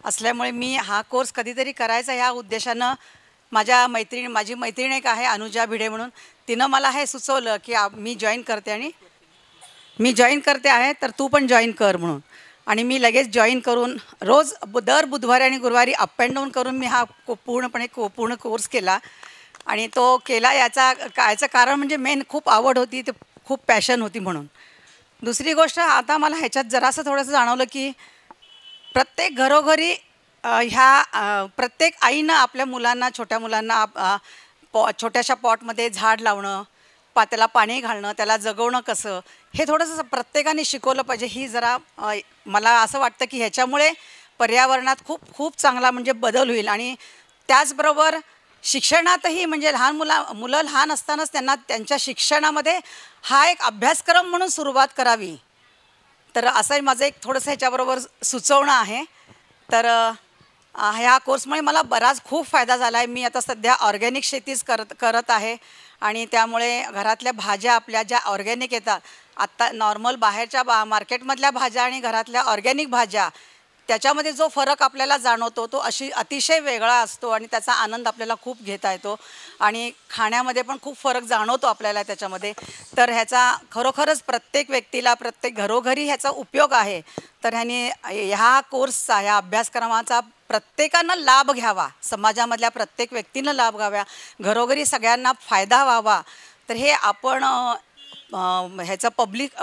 असल्यामुळे मी हा कोर्स कधीतरी करायचा ह्या उद्देशानं माझी मैत्रीण एक आहे अनुजा भिडे म्हणून, तिनं मला हे सुचवलं की मी जॉईन करते आहे तर तू पण जॉईन कर म्हणून. आणि मी लगेच जॉईन करून रोज दर बुधवारी आणि गुरुवारी अप अँड डाऊन करून मी हा पूर्ण कोर्स केला. आणि तो केला याचं कारण म्हणजे मेन खूप आवड होती, ते खूप पॅशन होती म्हणून. दुसरी गोष्ट आता मला ह्याच्यात जरासं थोडंसं जाणवलं की प्रत्येक घरोघरी प्रत्येक आईनं आपल्या मुलांना, छोट्या मुलांना छोट्याशा पॉटमध्ये झाड लावणं, त्याला पाणी घालणं, त्याला जगवणं कसं, हे थोडंसं प्रत्येकाने शिकवलं पाहिजे. ही जरा मला असं वाटतं की ह्याच्यामुळे पर्यावरणात खूप खूप चांगला म्हणजे बदल होईल. आणि त्याचबरोबर शिक्षणातही म्हणजे मुलं लहान असतानाच त्यांना त्यांच्या शिक्षणामध्ये हा एक अभ्यासक्रम म्हणून सुरुवात करावी. तर असंही माझं एक थोडंसं ह्याच्याबरोबर सुचवणं आहे. तर ह्या कोर्समुळे मला खूप फायदा झाला आहे. मी आता सध्या ऑर्गॅनिक शेतीच करत आहे आणि त्यामुळे घरातल्या भाज्या आपल्या ज्या ऑर्गॅनिक येतात, आत्ता नॉर्मल बाहेरच्या मार्केटमधल्या भाज्या आणि घरातल्या ऑर्गॅनिक भाज्या, त्याच्यामध्ये जो फरक आपल्याला जाणवतो तो अतिशय वेगळा असतो आणि त्याचा आनंद आपल्याला खूप घेता येतो आणि खाण्यामध्ये पण खूप फरक जाणवतो आपल्याला त्याच्यामध्ये. तर ह्याचा खरोखरच प्रत्येक व्यक्तीला, प्रत्येक घरोघरी ह्याचा उपयोग आहे. तर ह्या कोर्सचा, ह्या अभ्यासक्रमाचा प्रत्येकानं लाभ घ्यावा, समाजामधल्या प्रत्येक व्यक्तीनं लाभ घ्यावा, घरोघरी सगळ्यांना फायदा व्हावा. तर हे आपण ह्याचं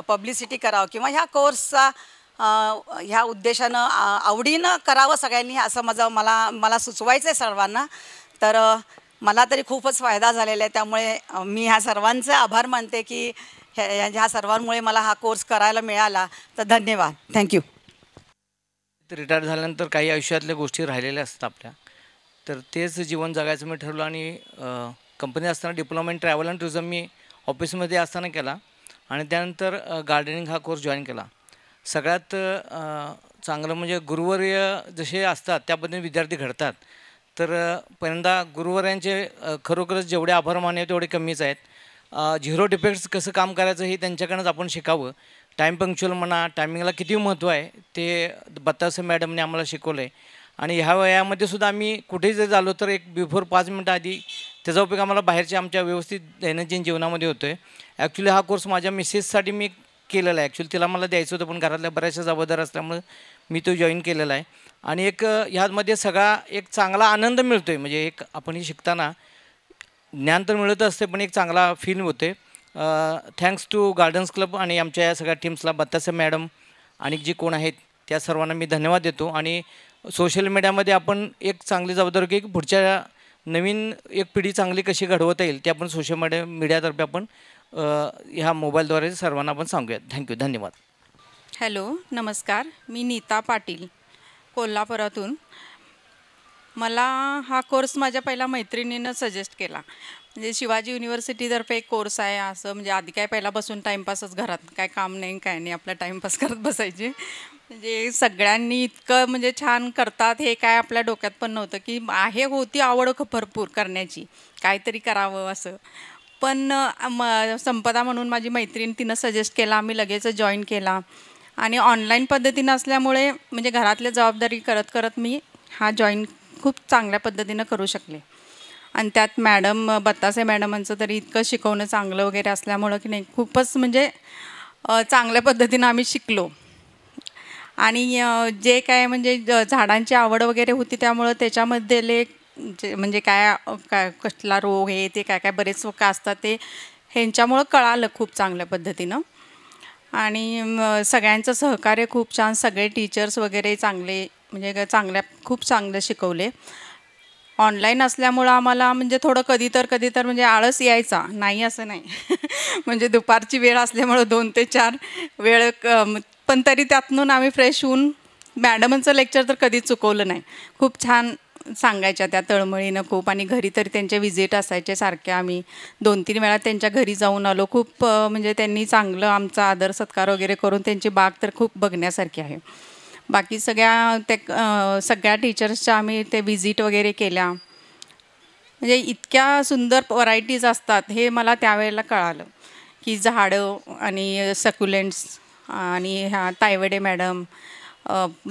पब्लिसिटी करावं किंवा ह्या कोर्सचा ह्या उद्देशानं आवडीनं करावं सगळ्यांनी, असं मला सुचवायचं आहे सर्वांना. तर मला तरी खूपच फायदा झालेला आहे. त्यामुळे मी ह्या सर्वांचे आभार मानते की ह्या सर्वांमुळे मला हा कोर्स करायला मिळाला. तर धन्यवाद, थँक्यू. रिटायर झाल्यानंतर काही आयुष्यातल्या गोष्टी राहिलेल्या असतात आपल्या, तर तेच जीवन जगायचं मी ठरवलं आणि कंपनी असताना diploma in travel and tourism मी ऑफिसमध्ये असताना केला आणि त्यानंतर गार्डनिंग हा कोर्स जॉईन केला. सगळ्यात चांगलं म्हणजे गुरुवर्य जसे असतात त्या पद्धतीने विद्यार्थी घडतात. तर पहिल्यांदा गुरुवर्यांचे खरोखरच जेवढे आभार मानले तेवढे कमीच आहेत. झिरो डिफेक्ट्स कसं काम करायचं हे त्यांच्याकडनंच आपण शिकावं. टाईम पंक्च्युअल म्हणा, टायमिंगला किती महत्त्व आहे ते बत्तासे मॅडमने आम्हाला शिकवलं आहे. आणि ह्या वयामध्ये सुद्धा आम्ही कुठेही जर झालो तर एक बिफोर 5 मिनटं आधी त्याचा उपयोग आम्हाला बाहेरच्या आमच्या व्यवस्थित दैनंदिन जीवनामध्ये होतो आहे. ॲक्च्युली हा कोर्स माझ्या मिसेससाठी मी केलेला आहे. ॲक्च्युली तिला मला द्यायचं होतं पण घरातल्या बऱ्याचशा जबाबदाऱ्या असल्यामुळे मी तो जॉईन केलेला आहे. आणि ह्यामध्ये सगळा एक चांगला आनंद मिळतो आहे. म्हणजे आपण ही शिकताना ज्ञान तर मिळत असते पण एक चांगला फील होते. थँक्स टू गार्डन्स क्लब आणि आमच्या या सगळ्या टीम्सला, बत्तासे मॅडम आणि जी कोण आहेत त्या सर्वांना मी धन्यवाद देतो. आणि सोशल मीडियामध्ये आपण एक चांगली जबाबदारी की पुढच्या नवीन एक पिढी चांगली कशी घडवता येईल ते आपण सोशल मीडियातर्फे आपण ह्या मोबाईलद्वारे सर्वांना आपण सांगूयात. थँक्यू, धन्यवाद. हॅलो, नमस्कार. मी नीता पाटील, कोल्हापुरातून. मला हा कोर्स माझ्या पहिल्या मैत्रिणीनं सजेस्ट केला. म्हणजे शिवाजी युनिव्हर्सिटीतर्फे एक कोर्स आहे असं. म्हणजे आधी काय पहिला बसून टाईमपासच, घरात काय काम नाही काय नाही, आपला टाईमपास करत बसायचे. म्हणजे सगळ्यांनी इतकं म्हणजे छान करतात हे काय आपल्या डोक्यात पण नव्हतं की होती आवड भरपूर करण्याची, काहीतरी करावं असं. पण संपदा म्हणून माझी मैत्रीण, तिनं सजेस्ट केला, आम्ही लगेच जॉईन केला. आणि ऑनलाईन पद्धतीनं असल्यामुळे म्हणजे घरातल्या जबाबदारी करत करत मी हा जॉईन खूप चांगल्या पद्धतीनं करू शकले. आणि त्यात बत्तासे मॅडमांचं तरी इतकं शिकवणं चांगलं वगैरे असल्यामुळं की नाही, खूपच म्हणजे चांगल्या पद्धतीनं आम्ही शिकलो. आणि जे काय म्हणजे झाडांची आवड वगैरे होती त्यामुळं त्याच्यामधले म्हणजे काय कसला रोग हे ते काय बरेच काय असतात ते ह्यांच्यामुळं कळालं खूप चांगल्या पद्धतीनं. आणि सगळ्यांचं सहकार्य खूप छान, सगळे टीचर्स वगैरे चांगले म्हणजे खूप चांगले शिकवले. ऑनलाईन असल्यामुळं आम्हाला म्हणजे थोडं कधी तर म्हणजे आळस यायचा नाही असं नाही म्हणजे दुपारची वेळ असल्यामुळं 2 ते 4 वेळ पण तरी त्यातून आम्ही फ्रेश होऊन मॅडमांचं लेक्चर तर कधीच चुकवलं नाही. खूप छान सांगायच्या त्या तळमळीनं खूप. आणि घरी तरी त्यांचे विजिट असायचे सारखे. आम्ही 2-3 वेळा त्यांच्या घरी जाऊन आलो. खूप म्हणजे त्यांनी चांगलं आमचा आदर सत्कार वगैरे करून, त्यांची बाग तर खूप बघण्यासारखी आहे. बाकी सगळ्या टीचर्सच्या आम्ही ते विजिट वगैरे केल्या. म्हणजे इतक्या सुंदर व्हरायटीज असतात हे मला त्यावेळेला कळालं की झाडं आणि सक्युलेंट्स. आणि ह्या तायवडे मॅडम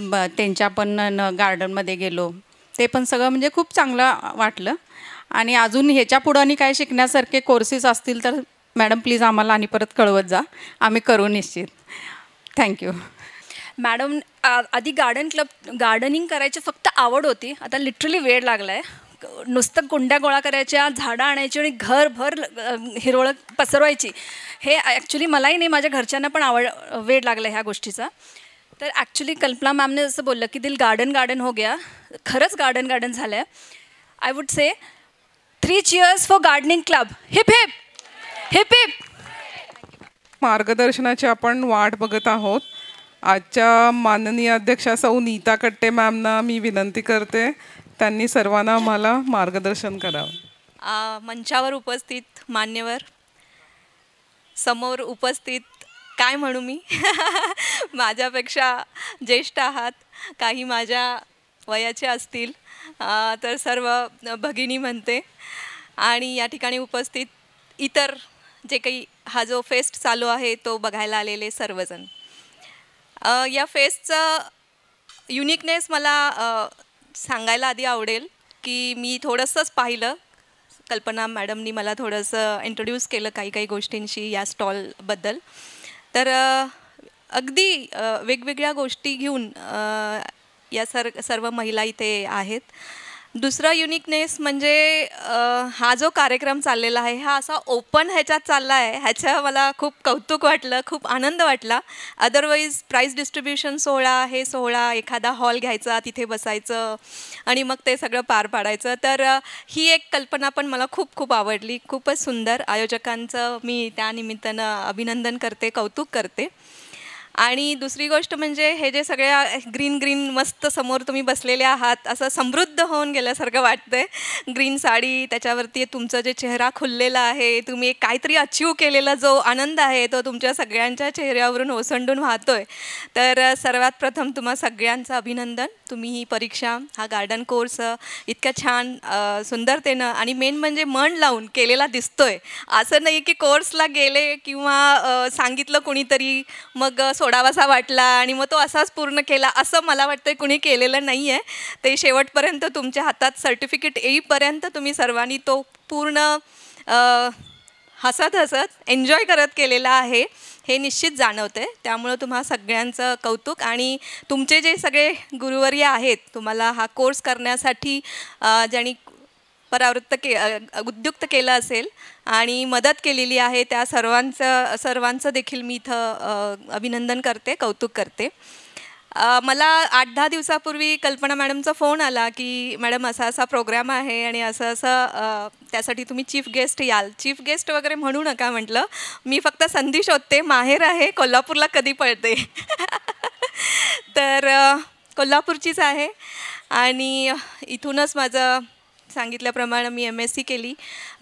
त्यांच्या पण गार्डनमध्ये गेलो, ते पण सगळं म्हणजे खूप चांगलं वाटलं. आणि अजून ह्याच्या पुढं आणि काय शिकण्यासारखे कोर्सेस असतील तर मॅडम प्लीज आम्हाला आणि परत कळवत जा, आम्ही करू निश्चित. थँक्यू. मॅडम, आधी गार्डनिंग करायची फक्त आवड होती, आता लिटरली वेळ लागला आहे. नुसतं कुंड्या गोळा करायच्या, झाडं आणायची आणि घरभर हिरवळ पसरवायची. हे ॲक्च्युली मलाही नाही, माझ्या घरच्यांना पण वेळ लागला ह्या गोष्टीचा. तर ॲक्च्युली कल्पना मॅमने जसं बोललं की दिल गार्डन हो गया, खरंच गार्डन झालं आहे. I would say 3 cheers for gardening club. Hip hip. Hip hip. मार्गदर्शनाची आपण वाट बघत आहोत. आजच्या माननीय अध्यक्षा सौ नीता कट्टे मॅमना मी विनंती करते, त्यांनी सर्वांना आम्हाला मार्गदर्शन करावं. मंचावर उपस्थित मान्यवर, समोर उपस्थित काय म्हणू मी माझ्यापेक्षा ज्येष्ठ आहात, काही माझ्या वयाचे असतील, तर सर्व भगिनी म्हणते, आणि या ठिकाणी उपस्थित इतर जे काही हा जो फेस्ट चालू आहे तो बघायला आलेले सर्वजण. या फेस्टचं युनिकनेस मला सांगायला आधी आवडेल की मी थोडंसंच पाहिलं, कल्पना मॅडमनी मला थोडंसं इंट्रोड्यूस केलं काही काही गोष्टींशी या स्टॉलबद्दल. तर अगदी वेगवेगळ्या गोष्टी घेऊन या सर्व महिला इथे आहेत. दुसरा युनिकनेस म्हणजे हा जो कार्यक्रम चाललेला आहे हा असा ओपन ह्याच्यात चालला आहे, ह्याचं मला खूप कौतुक वाटलं, खूप आनंद वाटला. अदरवाईज प्राईज डिस्ट्रीब्युशन सोहळा, हे सोहळा एखादा हॉल घ्यायचा, तिथे बसायचं आणि मग ते सगळं पार पाडायचं. तर ही एक कल्पना पण मला खूप खूप आवडली, खूपच सुंदर. आयोजकांचं मी त्यानिमित्तानं अभिनंदन करते, कौतुक करते. आणि दुसरी गोष्ट म्हणजे हे जे सगळ्या ग्रीन मस्त समोर तुम्ही बसलेले आहात, असं समृद्ध होऊन गेल्यासारखं वाटतंय. ग्रीन साडी, त्याच्यावरती तुमचा जे चेहरा खुललेला आहे, तुम्ही काहीतरी अचीव केलेला जो आनंद आहे तो तुमच्या सगळ्यांच्या चेहऱ्यावरून ओसंडून वाहतोय. तर सर्वात प्रथम तुम्हा सगळ्यांचं अभिनंदन. तुम्ही ही परीक्षा, हा गार्डन कोर्स इतक्या छान सुंदरतेनं आणि मेन म्हणजे मन लावून केलेला दिसतोय. असं नाही की कोर्सला गेले किंवा सांगितलं कुणीतरी मग सोडावासा वाटला आणि मग तो असाच पूर्ण केला, असं मला वाटतं कुणी केलेलं नाही आहे. ते शेवटपर्यंत तुमच्या हातात सर्टिफिकेट येईपर्यंत तुम्ही सर्वांनी तो पूर्ण हसत एन्जॉय करत केलेला आहे, हे निश्चित जाणवतं आहे. त्यामुळं तुम्हा सगळ्यांचं कौतुक. आणि तुमचे जे सगळे गुरुवर्य आहेत, तुम्हाला हा कोर्स करण्यासाठी ज्यांनी उद्युक्त केलं असेल आणि मदत केलेली आहे, त्या सर्वांचं देखील मी इथं अभिनंदन करते, कौतुक करते. मला 8-10 दिवसापूर्वी कल्पना मॅडमचा फोन आला की मॅडम असा प्रोग्राम आहे आणि असं त्यासाठी तुम्ही चीफ गेस्ट याल. चीफ गेस्ट वगैरे म्हणू नका म्हटलं, मी फक्त संधी शोधते, माहेर आहे, कोल्हापूरला कधी पळते तर कोल्हापूरचीच आहे. आणि इथूनच माझं सांगितल्याप्रमाणे मी MSc केली.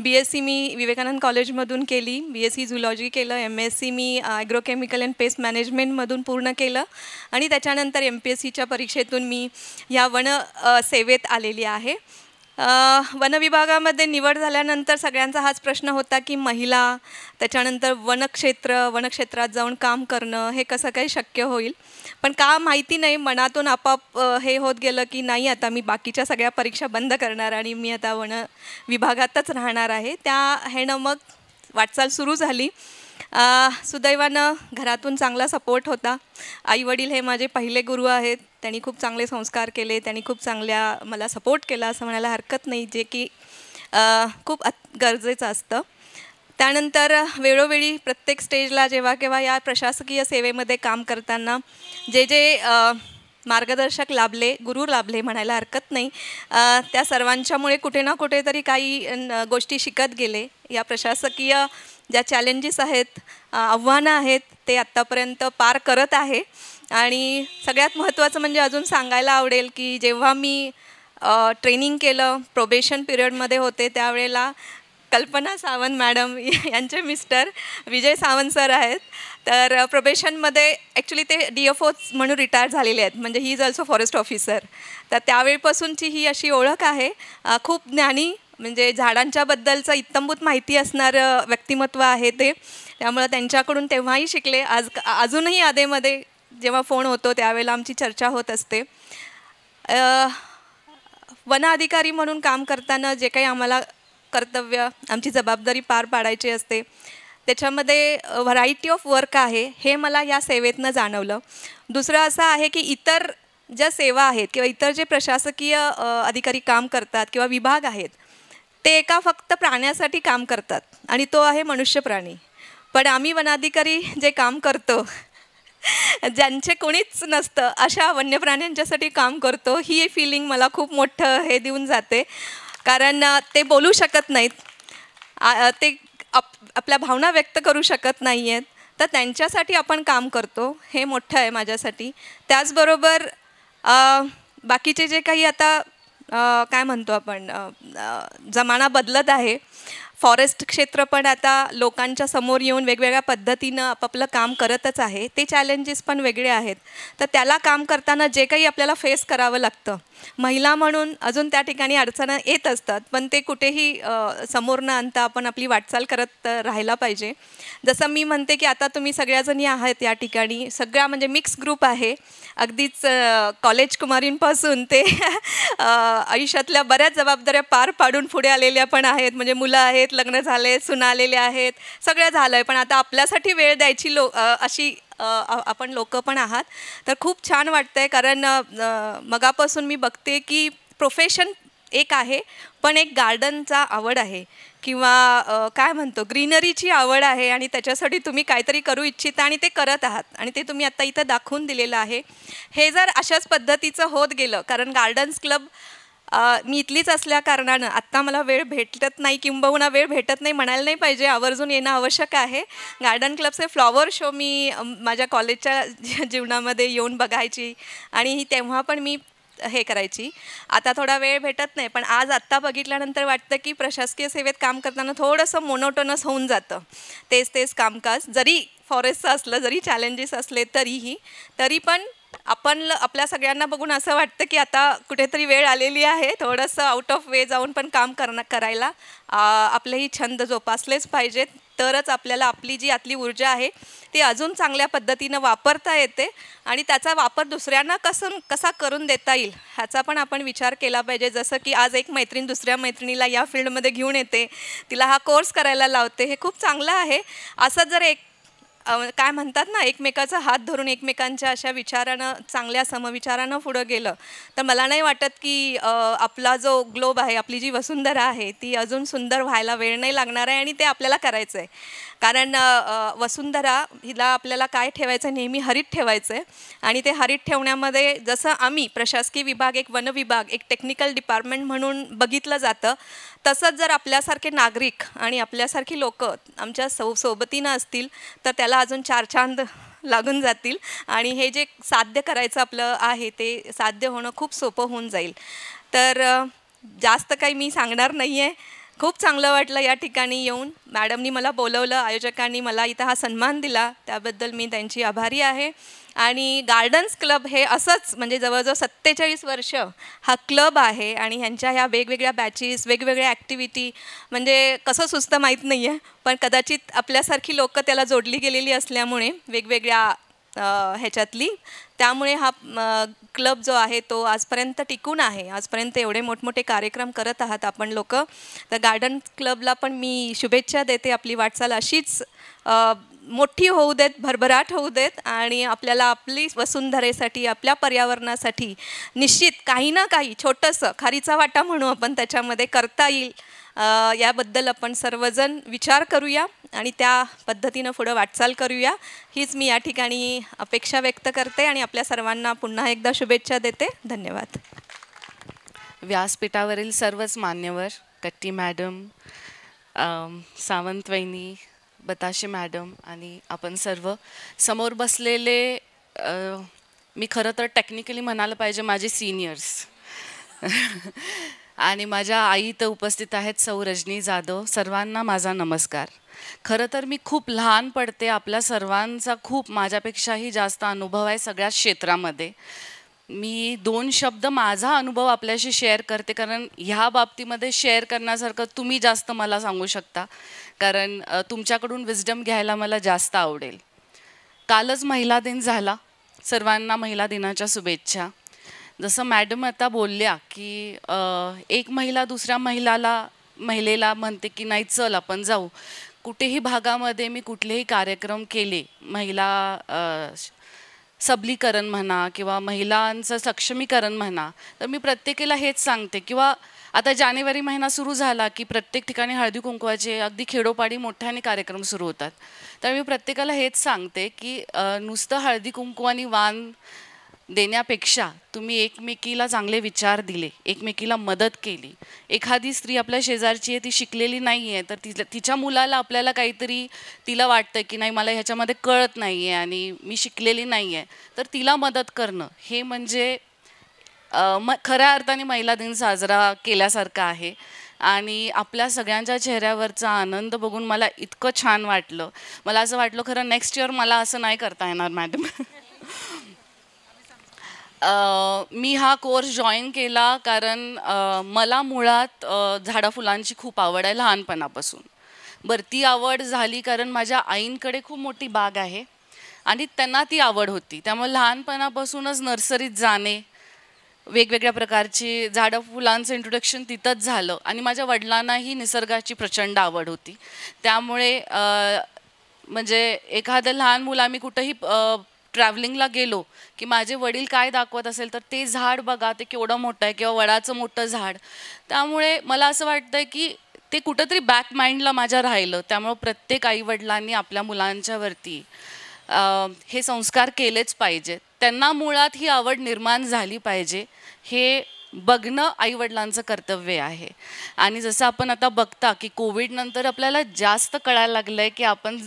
BSc मी विवेकानंद कॉलेजमधून केली, BSc झुलॉजी केलं, MSc मी ॲग्रोकेमिकल अँड पेस्ट मॅनेजमेंटमधून पूर्ण केलं आणि त्याच्यानंतर MPSCच्या परीक्षेतून मी ह्या वन सेवेत आलेली आहे. वन विभागामध्ये निवड झाल्यानंतर सगळ्यांचा हाच प्रश्न होता की महिला, त्याच्यानंतर वनक्षेत्रात जाऊन काम करणं हे कसं काही शक्य होईल. पण का माहिती नाही, मनातून आपाप हे होत गेलं की नाही, आता मी बाकीच्या सगळ्या परीक्षा बंद करणार आणि मी आता वन विभागातच राहणार आहे. त्या ह्यानं मग वाटचाल सुरू झाली. सुदैवानं घरातून चांगला सपोर्ट होता. आईवडील हे माझे पहिले गुरु आहेत, त्यांनी खूप चांगले संस्कार केले, त्यांनी खूप चांगल्या मला सपोर्ट केला असं म्हणायला हरकत नाही, जे की खूप गरजेचं असतं. त्यानंतर वेळोवेळी प्रत्येक स्टेजला जेव्हा केव्हा या प्रशासकीय सेवेमध्ये काम करताना जे मार्गदर्शक लाभले, गुरु लाभले म्हणायला हरकत नाही, त्या सर्वांच्यामुळे कुठे ना कुठेतरी काही गोष्टी शिकत गेले. या प्रशासकीय ज्या चॅलेंजेस आहेत, आव्हानं आहेत, ते आत्तापर्यंत पार करत आहे. आणि सगळ्यात महत्त्वाचं म्हणजे अजून सांगायला आवडेल की जेव्हा मी ट्रेनिंग केलं, प्रोबेशन पिरियडमध्ये होते, त्यावेळेला कल्पना सावंत मॅडम यांचे मिस्टर विजय सावंत सर आहेत. तर प्रोबेशनमध्ये ॲक्च्युली ते DFO म्हणून रिटायर झालेले आहेत, म्हणजे he is also forest officer. तर त्यावेळीपासूनची ही अशी ओळख आहे. खूप ज्ञानी, म्हणजे झाडांच्याबद्दलचं इत्तंभूत माहिती असणारं व्यक्तिमत्व आहे ते. त्यामुळं त्यांच्याकडून तेव्हाही शिकले, अजूनही आधेमध्ये जेव्हा फोन होतो त्यावेळेला आमची चर्चा होत असते. वन अधिकारी म्हणून काम करताना जे काही आम्हाला कर्तव्य, आमची जबाबदारी पार पाडायची असते, त्याच्यामध्ये व्हरायटी ऑफ वर्क आहे, हे मला या सेवेतनं जाणवलं. दुसरं असं आहे की इतर ज्या सेवा आहेत किंवा इतर जे प्रशासकीय अधिकारी काम करतात किंवा विभाग आहेत, ते एका फक्त प्राण्यासाठी काम करतात आणि तो आहे मनुष्य प्राणी. पण आम्ही वनाधिकारी जे काम करतो, ज्यांचे कोणीच नसतं अशा वन्य प्राण्यांच्यासाठी काम करतो, ही फिलिंग मला खूप मोठं हे देऊन जाते. कारण ते बोलू शकत नाहीत, ते आपल्या भावना व्यक्त करू शकत नाही आहेत, तर त्यांच्यासाठी आपण काम करतो, हे मोठं आहे माझ्यासाठी. त्याचबरोबर बाकीचे जे काही आता काय म्हणतो आपण, जमाना बदलत आहे. फॉरेस्ट क्षेत्र पण आता लोकांच्या समोर येऊन वेगवेगळ्या पद्धतीनं आपापलं काम करतच आहे. ते चॅलेंजेस पण वेगळे आहेत. तर त्याला काम करताना जे काही आपल्याला फेस करावं लागतं, महिला म्हणून अजून त्या ठिकाणी अडचणी येत असतात, पण ते कुठेही समोर न आणता आपण आपली वाटचाल करत राहायला पाहिजे. जसं मी म्हणते की आता तुम्ही सगळ्याजणी आहात या ठिकाणी, सगळ्या म्हणजे मिक्स ग्रुप आहे, अगदीच कॉलेज कुमारींपासून ते आयुष्यातल्या बऱ्याच जबाबदाऱ्या पार पाडून पुढे आलेल्या पण आहेत. म्हणजे मुलं आहेत, लग्न झाले, सुना आलेले आहेत, सगळं झालं आहे, पण आता आपल्यासाठी वेळ द्यायची अशी आपण लोक पण आहात. तर खूप छान वाटतं आहे, कारण मगापासून मी बघते की प्रोफेशन एक आहे, पण एक गार्डनचा आवड आहे किंवा काय म्हणतो ग्रीनरीची आवड आहे, आणि त्याच्यासाठी तुम्ही काहीतरी करू इच्छिता आणि ते करत आहात, आणि ते तुम्ही आत्ता इथं दाखवून दिलेलं आहे. हे जर अशाच पद्धतीचं होत गेलं, कारण गार्डन्स क्लब मी इथलीच असल्या कारणानं आत्ता मला वेळ भेटत नाही, किंबहुना वेळ भेटत नाही म्हणायला नाही पाहिजे, आवर्जून येणं आवश्यक आहे. गार्डन क्लबचे फ्लॉवर शो मी माझ्या कॉलेजच्या जीवनामध्ये येऊन बघायची, आणि तेव्हा पण मी हे करायची. आता थोडा वेळ भेटत नाही, पण आज आत्ता बघितल्यानंतर वाटतं की प्रशासकीय सेवेत काम करताना थोडंसं मोनोटोनस होऊन जातं, तेच कामकाज. जरी फॉरेस्टचं असलं, जरी चॅलेंजेस असले तरी पण आपण आपल्या सगळ्यांना बघून असं वाटतं की आता कुठेतरी वेळ आलेली आहे, थोडंसं आउट ऑफ वे जाऊन पण काम करायला. आपलेही छंद जोपासलेच पाहिजेत, तरच आपल्याला आपली जी आतली ऊर्जा आहे ती अजून चांगल्या पद्धतीनं वापरता येते, आणि त्याचा वापर दुसऱ्यांना कसा करून देता येईल ह्याचा पण आपण विचार केला पाहिजे. जसं की आज एक मैत्रीण दुसऱ्या मैत्रिणीला या फील्डमध्ये घेऊन येते, तिला हा कोर्स करायला लावते, हे खूप चांगलं आहे. असं जर काय म्हणतात ना, एकमेकाचा हात धरून एकमेकांच्या अशा विचारानं, चांगल्या समविचारानं पुढं गेलं, तर मला नाही वाटत की आपला जो ग्लोब आहे, आपली जी वसुंधरा आहे, ती अजून सुंदर व्हायला वेळ नाही लागणार आहे, आणि ते आपल्याला करायचं आहे. कारण वसुंधरा हिला आपल्याला काय ठेवायचं, नेहमी हरित ठेवायचं आहे, आणि ते हरित ठेवण्यामध्ये जसं आम्ही प्रशासकीय विभाग, एक वन विभाग, एक टेक्निकल डिपार्टमेंट म्हणून बघितलं जातं, तसंच जर आपल्यासारखे नागरिक आणि आपल्यासारखी लोक आमच्या सोबतीनं असतील, तर त्याला अजून चार चांद लागून जातील, आणि हे जे साध्य करायचं आपलं आहे ते साध्य होणं खूप सोपं होऊन जाईल. तर जास्त काही मी सांगणार नाही आहे. खूप चांगलं वाटलं या ठिकाणी येऊन. मॅडमनी मला बोलवलं, आयोजकांनी मला इथं हा सन्मान दिला, त्याबद्दल मी त्यांची आभारी आहे. आणि गार्डन्स क्लब हे असंच म्हणजे जवळजवळ 47 वर्ष हा क्लब आहे, आणि ह्यांच्या ह्या वेगवेगळ्या बॅचेस, वेगवेगळ्या ॲक्टिव्हिटी, म्हणजे कसं सुचतं माहीत नाही आहे, पण कदाचित आपल्यासारखी लोकं त्याला जोडली गेलेली असल्यामुळे वेगवेगळ्या ह्याच्यातली, त्यामुळे हा क्लब जो आहे तो आजपर्यंत टिकून आहे. आजपर्यंत एवढे मोठमोठे कार्यक्रम करत आहात आपण लोक. तर गार्डन क्लबला पण मी शुभेच्छा देते. आपली वाटचाल अशीच मोठी होऊ देत, भरभराट होऊ देत, आणि आपल्याला आपली वसुंधरेसाठी, आपल्या पर्यावरणासाठी निश्चित काही ना काही छोटंसं खारीचा वाटा म्हणू आपण त्याच्यामध्ये करता येईल, याबद्दल आपण सर्वजण विचार करूया आणि त्या पद्धतीनं पुढं वाटचाल करूया, हीच मी या ठिकाणी अपेक्षा व्यक्त करते आणि आपल्या सर्वांना पुन्हा एकदा शुभेच्छा देते. धन्यवाद. व्यासपीठावरील सर्वच मान्यवर, कट्टी मॅडम, सावंत वहिनी, बताशे मॅडम आणि आपण सर्व समोर बसलेले, मी खरं तर टेक्निकली म्हणायला पाहिजे माझे सिनियर्स आणि माझ्या आई तर उपस्थित आहेत, सौ रजनी जाधव, सर्वांना माझा नमस्कार. खरं तर मी खूप लहान पडते, आपल्या सर्वांचा खूप माझ्यापेक्षाही जास्त अनुभव आहे सगळ्या क्षेत्रामध्ये. मी 2 शब्द माझा अनुभव आपल्याशी शेअर करते, कारण ह्या बाबतीमध्ये शेअर करण्यासारखं तुम्ही जास्त मला सांगू शकता, कारण तुमच्याकडून विजडम घ्यायला मला जास्त आवडेल. कालच महिला दिन झाला, सर्वांना महिला दिनाच्या शुभेच्छा. जसं मॅडम आता बोलल्या की एक महिला दुसऱ्या महिलेला म्हणते की नाही चल आपण जाऊ. कुठेही भागामध्ये मी कुठलेही कार्यक्रम केले, महिला सबलीकरण म्हणा किंवा महिलांचं सक्षमीकरण म्हणा, तर मी प्रत्येकाला हेच सांगते. किंवा आता जानेवारी महिना सुरू झाला की प्रत्येक ठिकाणी हळदी कुंकवाचे अगदी खेडोपाडी मोठ्याने कार्यक्रम सुरू होतात. तर मी प्रत्येकाला हेच सांगते की नुसतं हळदी कुंकवानी वाण देण्यापेक्षा तुम्ही एकमेकीला चांगले विचार दिले, एकमेकीला मदत केली. एखादी स्त्री आपल्या शेजारची आहे, ती शिकलेली नाही आहे, तर तिच्या मुलाला आपल्याला काहीतरी तिला वाटतं की नाही मला ह्याच्यामध्ये कळत नाही आहे आणि मी शिकलेली नाही आहे, तर तिला मदत करणं हे म्हणजे खऱ्या अर्थाने महिला दिन साजरा केल्यासारखं आहे. आणि आपल्या सगळ्यांच्या चेहऱ्यावरचा आनंद बघून मला इतकं छान वाटलं. मला असं वाटलं खरं नेक्स्ट इयर मला असं नाही करता येणार मॅडम. मी हा कोर्स जॉईन केला कारण मला मुळात झाडा फुलांची खूप आवड आहे लहानपणापासून. बरं, ती आवड झाली कारण माझ्या आईंकडे खूप मोठी बाग आहे आणि त्यांना ती आवड होती. त्यामुळे लहानपणापासूनच नर्सरीत जाणे, वेगवेगळ्या प्रकारची झाडं फुलांचं इंट्रोडक्शन तिथंच झालं. आणि माझ्या वडिलांनाही निसर्गाची प्रचंड आवड होती. त्यामुळे म्हणजे एखादं लहान मुलं आम्ही कुठंही ट्रॅव्हलिंगला गेलो की माझे वडील काय दाखवत असेल तर ते झाड बघा ते केवढं मोठं आहे किंवा वडाचं मोठं झाड. त्यामुळे मला असं वाटतं की ते कुठंतरी बॅक माइंडला माझ्या राहिलं. त्यामुळं प्रत्येक आईवडिलांनी आपल्या मुलांच्यावरती हे संस्कार केलेच पाहिजेत. त्यांना मुळात ही आवड निर्माण झाली पाहिजे हे बघणं आईवडिलांचं कर्तव्य आहे. आणि जसं आपण आता बघता की कोविडनंतर आपल्याला जास्त कळायला लागलं आहे की आपण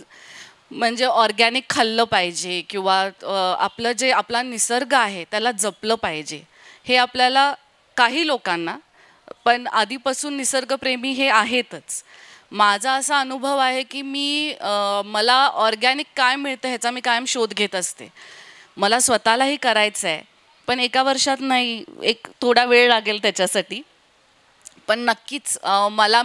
म्हणजे ऑर्गॅनिक खाल्लं पाहिजे किंवा आपलं जे आपला निसर्ग आहे त्याला जपलं पाहिजे. हे आपल्याला काही लोकांना, पण आधीपासून निसर्गप्रेमी हे आहेतच. माझा असा अनुभव आहे की मला ऑर्गॅनिक काय मिळतं ह्याचा मी कायम शोध घेत असते. मला स्वतःलाही करायचं आहे, पण एका वर्षात नाही, एक थोडा वेळ लागेल त्याच्यासाठी. पण नक्कीच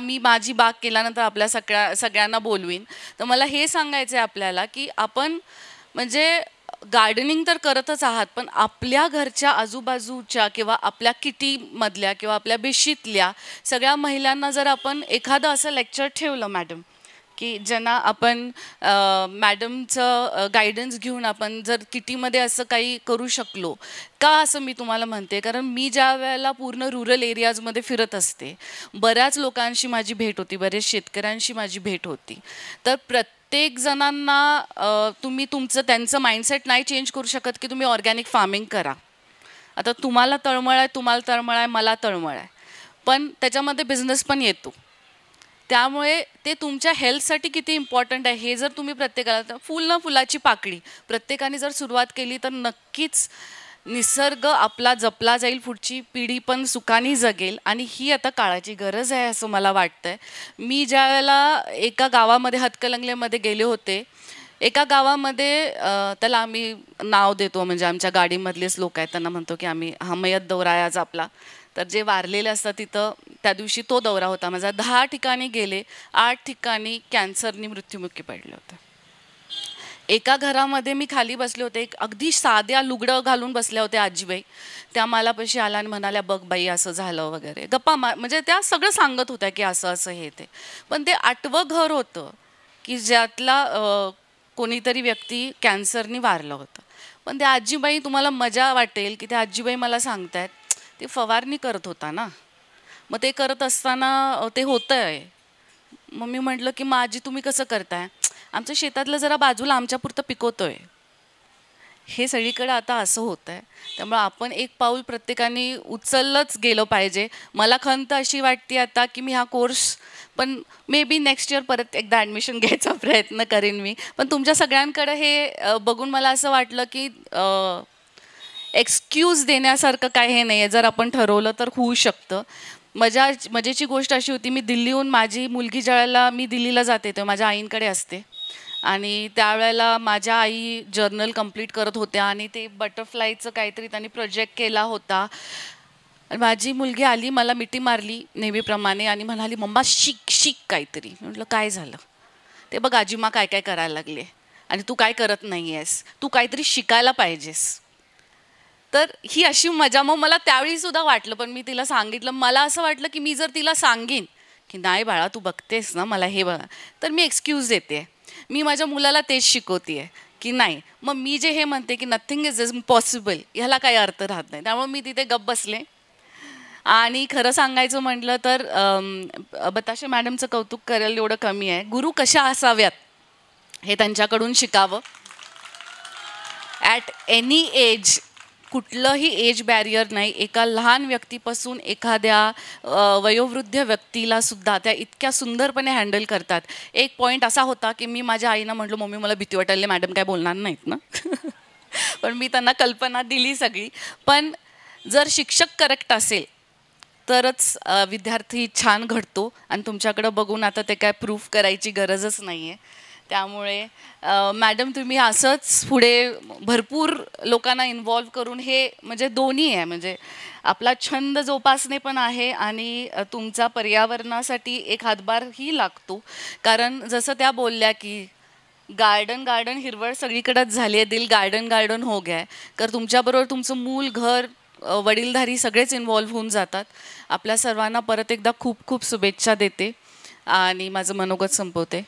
मी माझी बाग केल्यानंतर आपल्या सगळ्यांना बोलवीन. तर मला हे सांगायचं आहे आपल्याला की आपण म्हणजे गार्डनिंग तर करतच आहात, पण आपल्या घरच्या आजूबाजूच्या किंवा आपल्या किटीमधल्या किंवा आपल्या बेशीतल्या सगळ्या महिलांना जर आपण एखादं असं लेक्चर ठेवलं मॅडम की ज्यांना आपण मॅडमचं गायडन्स घेऊन आपण जर किटीमध्ये असं काही करू शकलो का, असं मी तुम्हाला म्हणते. कारण मी ज्या वेळेला पूर्ण रुरल एरियाजमध्ये फिरत असते, बऱ्याच लोकांशी माझी भेट होती, बरेच शेतकऱ्यांशी माझी भेट होती. तर प्रत्येक जणांना तुम्ही त्यांचं माइंडसेट नाही चेंज करू शकत की तुम्ही ऑर्गॅनिक फार्मिंग करा. आता तुम्हाला तळमळ आहे, मला तळमळ आहे, पण त्याच्यामध्ये बिझनेस पण येतो. त्यामुळे ते तुमच्या हेल्थसाठी किती इम्पॉर्टंट आहे हे जर तुम्ही प्रत्येकाला फुलाची पाकळी प्रत्येकाने जर सुरुवात केली तर नक्कीच निसर्ग आपला जपला जाईल, पुढची पिढी पण सुखाने जगेल. आणि ही आता काळाची गरज आहे असं मला वाटतंय. मी ज्या वेळेला एका गावामध्ये हातकणंगलेमध्ये गेले होते, एका गावामध्ये त्याला आम्ही नाव देतो, म्हणजे आमच्या गाडीमधलेच लोक आहेत त्यांना म्हणतो की आम्ही हमयत दौरा आहे आज आपला. तर जे वारलेले असतात तिथं त्या दिवशी तो दौरा होता माझा. 10 ठिकाणी गेले, 8 ठिकाणी कॅन्सरनी मृत्युमुखी पडले होते. एका घरामध्ये मी खाली बसले होते, एक अगदी साध्या लुगडं घालून बसल्या होत्या आजीबाई. त्या मला पशी आला आणि म्हणाल्या बघ बाई असं झालं वगैरे, गप्पा म्हणजे त्या सगळं सांगत होत्या की असं असं हे ते. पण ते 8वं घर होतं की ज्यातला कोणीतरी व्यक्ती कॅन्सरनी वारलं होतं. पण त्या आजीबाई, तुम्हाला मजा वाटेल की त्या आजीबाई मला सांगतायत ते फवारणी करत होता ना, मग ते करत असताना ते होतं आहे. मग मी म्हटलं की मग आजी तुम्ही कसं करताय? आमच्या शेतातलं जरा बाजूला आमच्यापुरतं पिकवतोय. हे सगळीकडे आता असं होतं आहे. त्यामुळे आपण एक पाऊल प्रत्येकाने उचललंच गेलं पाहिजे. मला खंत अशी वाटते आता की मी हा कोर्स पण मे बी नेक्स्ट इयर परत एकदा ॲडमिशन घ्यायचा प्रयत्न करेन मी. पण तुमच्या सगळ्यांकडे हे बघून मला असं वाटलं की एक्सक्यूज देण्यासारखं काय हे नाही आहे. जर आपण ठरवलं तर होऊ शकतं. मजेची गोष्ट अशी होती, मी दिल्लीहून माझी मुलगी ज्या वेळेला मी दिल्लीला जाते तेव्हा माझ्या आईंकडे असते आणि त्यावेळेला माझ्या आई जर्नल कंप्लीट करत होत्या आणि ते बटरफ्लायचं काहीतरी त्यांनी प्रोजेक्ट केला होता. माझी मुलगी आली, मला मिठी मारली नेहमीप्रमाणे आणि म्हणाली मम्मा शिक काहीतरी. म्हटलं काय झालं? ते बघ आजीमा काय काय करायला लागले आणि तू काय करत नाही आहेस, तू काहीतरी शिकायला पाहिजेस. तर ही अशी मजा मग मला त्यावेळी सुद्धा वाटलं. पण मी तिला सांगितलं, मला असं वाटलं की मी जर तिला सांगेन की नाही बाळा तू बघतेस ना मला हे बघा, तर मी एक्सक्यूज देते. मी माझ्या मुलाला तेच शिकवते आहे की नाही, मग मी जे हे म्हणते की नथिंग इज इम्पॉसिबल ह्याला काही अर्थ राहत नाही. त्यामुळे मी तिथे गप्प बसले. आणि खरं सांगायचं म्हटलं तर बताशे मॅडमचं कौतुक करायला एवढं कमी आहे. गुरु कशा असाव्यात हे त्यांच्याकडून शिकावं. ॲट एनी एज कुठलंही एज बॅरियर नाही. एका लहान व्यक्तीपासून एखाद्या वयोवृद्ध व्यक्तीला सुद्धा त्या इतक्या सुंदरपणे हँडल करतात. एक पॉईंट असा होता की मी माझ्या आईना म्हटलं, मम्मी मला भीती वाटायला, मॅडम काय बोलणार नाहीत ना. पण मी त्यांना कल्पना दिली सगळी. पण जर शिक्षक करेक्ट असेल तरच विद्यार्थी छान घडतो. आणि तुमच्याकडं बघून आता ते काय प्रूफ करायची गरजच नाही आहे. त्यामुळे मॅडम तुम्ही असंच पुढे भरपूर लोकांना इन्वॉल्व करून हे म्हणजे दोन्ही आहे, म्हणजे आपला छंद जोपासणे पण आहे आणि तुमचा पर्यावरणासाठी एक हातभारही लागतो. कारण जसं त्या बोलल्या की गार्डन हिरवळ सगळीकडेच झाली आहे, दिल गार्डन हो गया आहे. तर तुमच्याबरोबर तुमचं मूल, घर, वडीलधारी सगळेच इन्वॉल्व होऊन जातात. आपल्या सर्वांना परत एकदा खूप खूप शुभेच्छा देते आणि माझं मनोगत संपवते.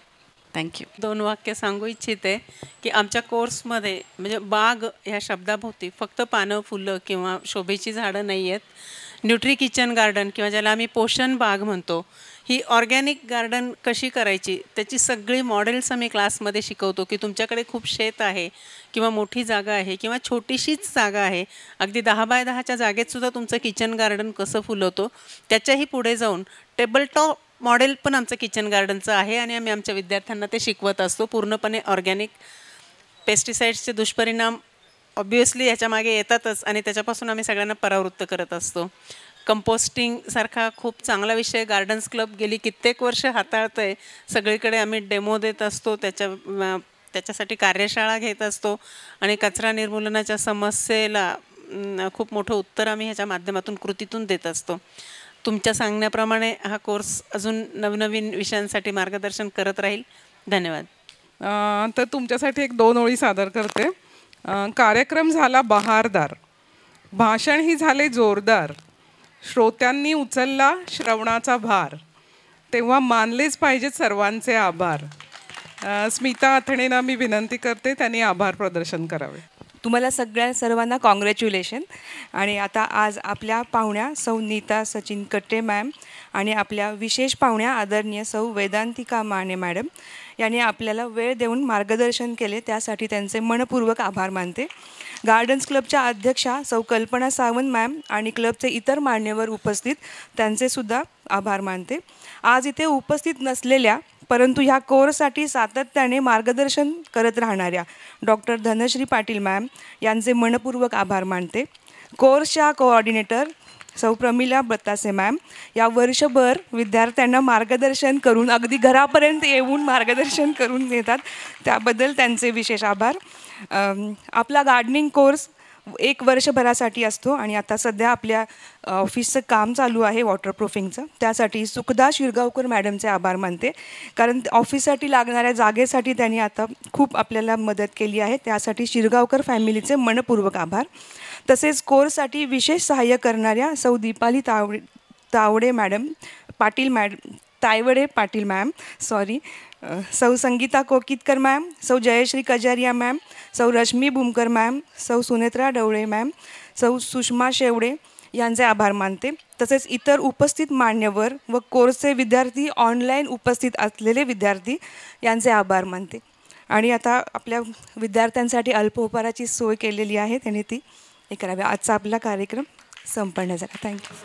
थँक्यू. 2 वाक्य सांगू इच्छिते की आमच्या कोर्समध्ये म्हणजे बाग ह्या शब्दाभोवती फक्त पानं, फुलं किंवा शोभेची झाडं नाही आहेत. न्यूट्री किचन गार्डन किंवा ज्याला आम्ही पोषण बाग म्हणतो, ही ऑर्गॅनिक गार्डन कशी करायची त्याची सगळी मॉडेल्स आम्ही क्लासमध्ये शिकवतो. की तुमच्याकडे खूप शेत आहे किंवा मोठी जागा आहे किंवा छोटीशीच जागा आहे, अगदी 10 बाय 10च्या जागेतसुद्धा तुमचं किचन गार्डन कसं फुलवतो. त्याच्याही पुढे जाऊन टेबल टॉप मॉडेल पण आमचं किचन गार्डनचं आहे आणि आम्ही आमच्या विद्यार्थ्यांना ते शिकवत असतो. पूर्णपणे ऑर्गॅनिक. पेस्टिसाइड्सचे दुष्परिणाम ऑब्वियसली याच्यामागे येतातच आणि त्याच्यापासून आम्ही सगळ्यांना परावृत्त करत असतो. कंपोस्टिंगसारखा खूप चांगला विषय गार्डन्स क्लब गेली कित्येक वर्ष हाताळतं आहे. सगळीकडे आम्ही डेमो देत असतो, त्याच्यासाठी कार्यशाळा घेत असतो आणि कचरा निर्मूलनाच्या समस्येला खूप मोठं उत्तर आम्ही ह्याच्या माध्यमातून कृतीतून देत असतो. तुमच्या सांगण्याप्रमाणे हा कोर्स अजून नवनवीन विषयांसाठी मार्गदर्शन करत राहील. धन्यवाद. तर तुमच्यासाठी एक 2 ओळी सादर करते. कार्यक्रम झाला बहारदार, भाषणही झाले जोरदार, श्रोत्यांनी उचलला श्रवणाचा भार, तेव्हा मानलेच पाहिजेत सर्वांचे आभार. स्मिता अथणेंना मी विनंती करते त्यांनी आभार प्रदर्शन करावे. तुम्हाला सर्वांना कॉंग्रॅच्युलेशन. आणि आता आज आपल्या पाहुण्या सौ नीता सचिन कट्टे मॅम आणि आपल्या विशेष पाहुण्या आदरणीय सौ वेदांतिका माने मॅडम यांनी आपल्याला वेळ देऊन मार्गदर्शन केले, त्यासाठी त्यांचे मनपूर्वक आभार मानते. गार्डन्स क्लबच्या अध्यक्षा सौ कल्पना सावंत मॅम आणि क्लबचे इतर मान्यवर उपस्थित त्यांचेसुद्धा आभार मानते. आज इथे उपस्थित नसलेल्या परंतु ह्या कोर्ससाठी सातत्याने मार्गदर्शन करत राहणाऱ्या डॉक्टर धनश्री पाटील मॅम यांचे मनपूर्वक आभार मानते. कोर्सच्या कोऑर्डिनेटर सौ प्रमिला बतासे मॅम या वर्षभर विद्यार्थ्यांना मार्गदर्शन करून अगदी घरापर्यंत येऊन मार्गदर्शन करून देतात, त्याबद्दल त्यांचे विशेष आभार. आपला गार्डनिंग कोर्स 1 वर्षभरासाठी असतो आणि आता सध्या आपल्या ऑफिसचं काम चालू आहे वॉटरप्रूफिंगचं, त्यासाठी सुखदा शिरगावकर मॅडमचे आभार मानते. कारण ऑफिससाठी लागणाऱ्या जागेसाठी त्यांनी आता खूप आपल्याला मदत केली आहे, त्यासाठी शिरगावकर फॅमिलीचे मनपूर्वक आभार. तसेच कोर्ससाठी विशेष सहाय्य करणाऱ्या सौ दीपाली तावडे पाटील मॅम सौ संगीता कोकितकर मॅम, सौ जयश्री कजारिया मॅम, सौ रश्मी बुमकर मॅम, सौ सुनेत्रा डवळे मॅम, सौ सुषमा शेवडे यांचे आभार मानते. तसेच इतर उपस्थित मान्यवर व कोर्सचे विद्यार्थी, ऑनलाईन उपस्थित असलेले विद्यार्थी यांचे आभार मानते. आणि आता आपल्या विद्यार्थ्यांसाठी अल्पोपहाराची सोय केलेली आहे, त्यांनी ती हे करावे. आजचा आपला कार्यक्रम संपन्न झाला. थँक्यू.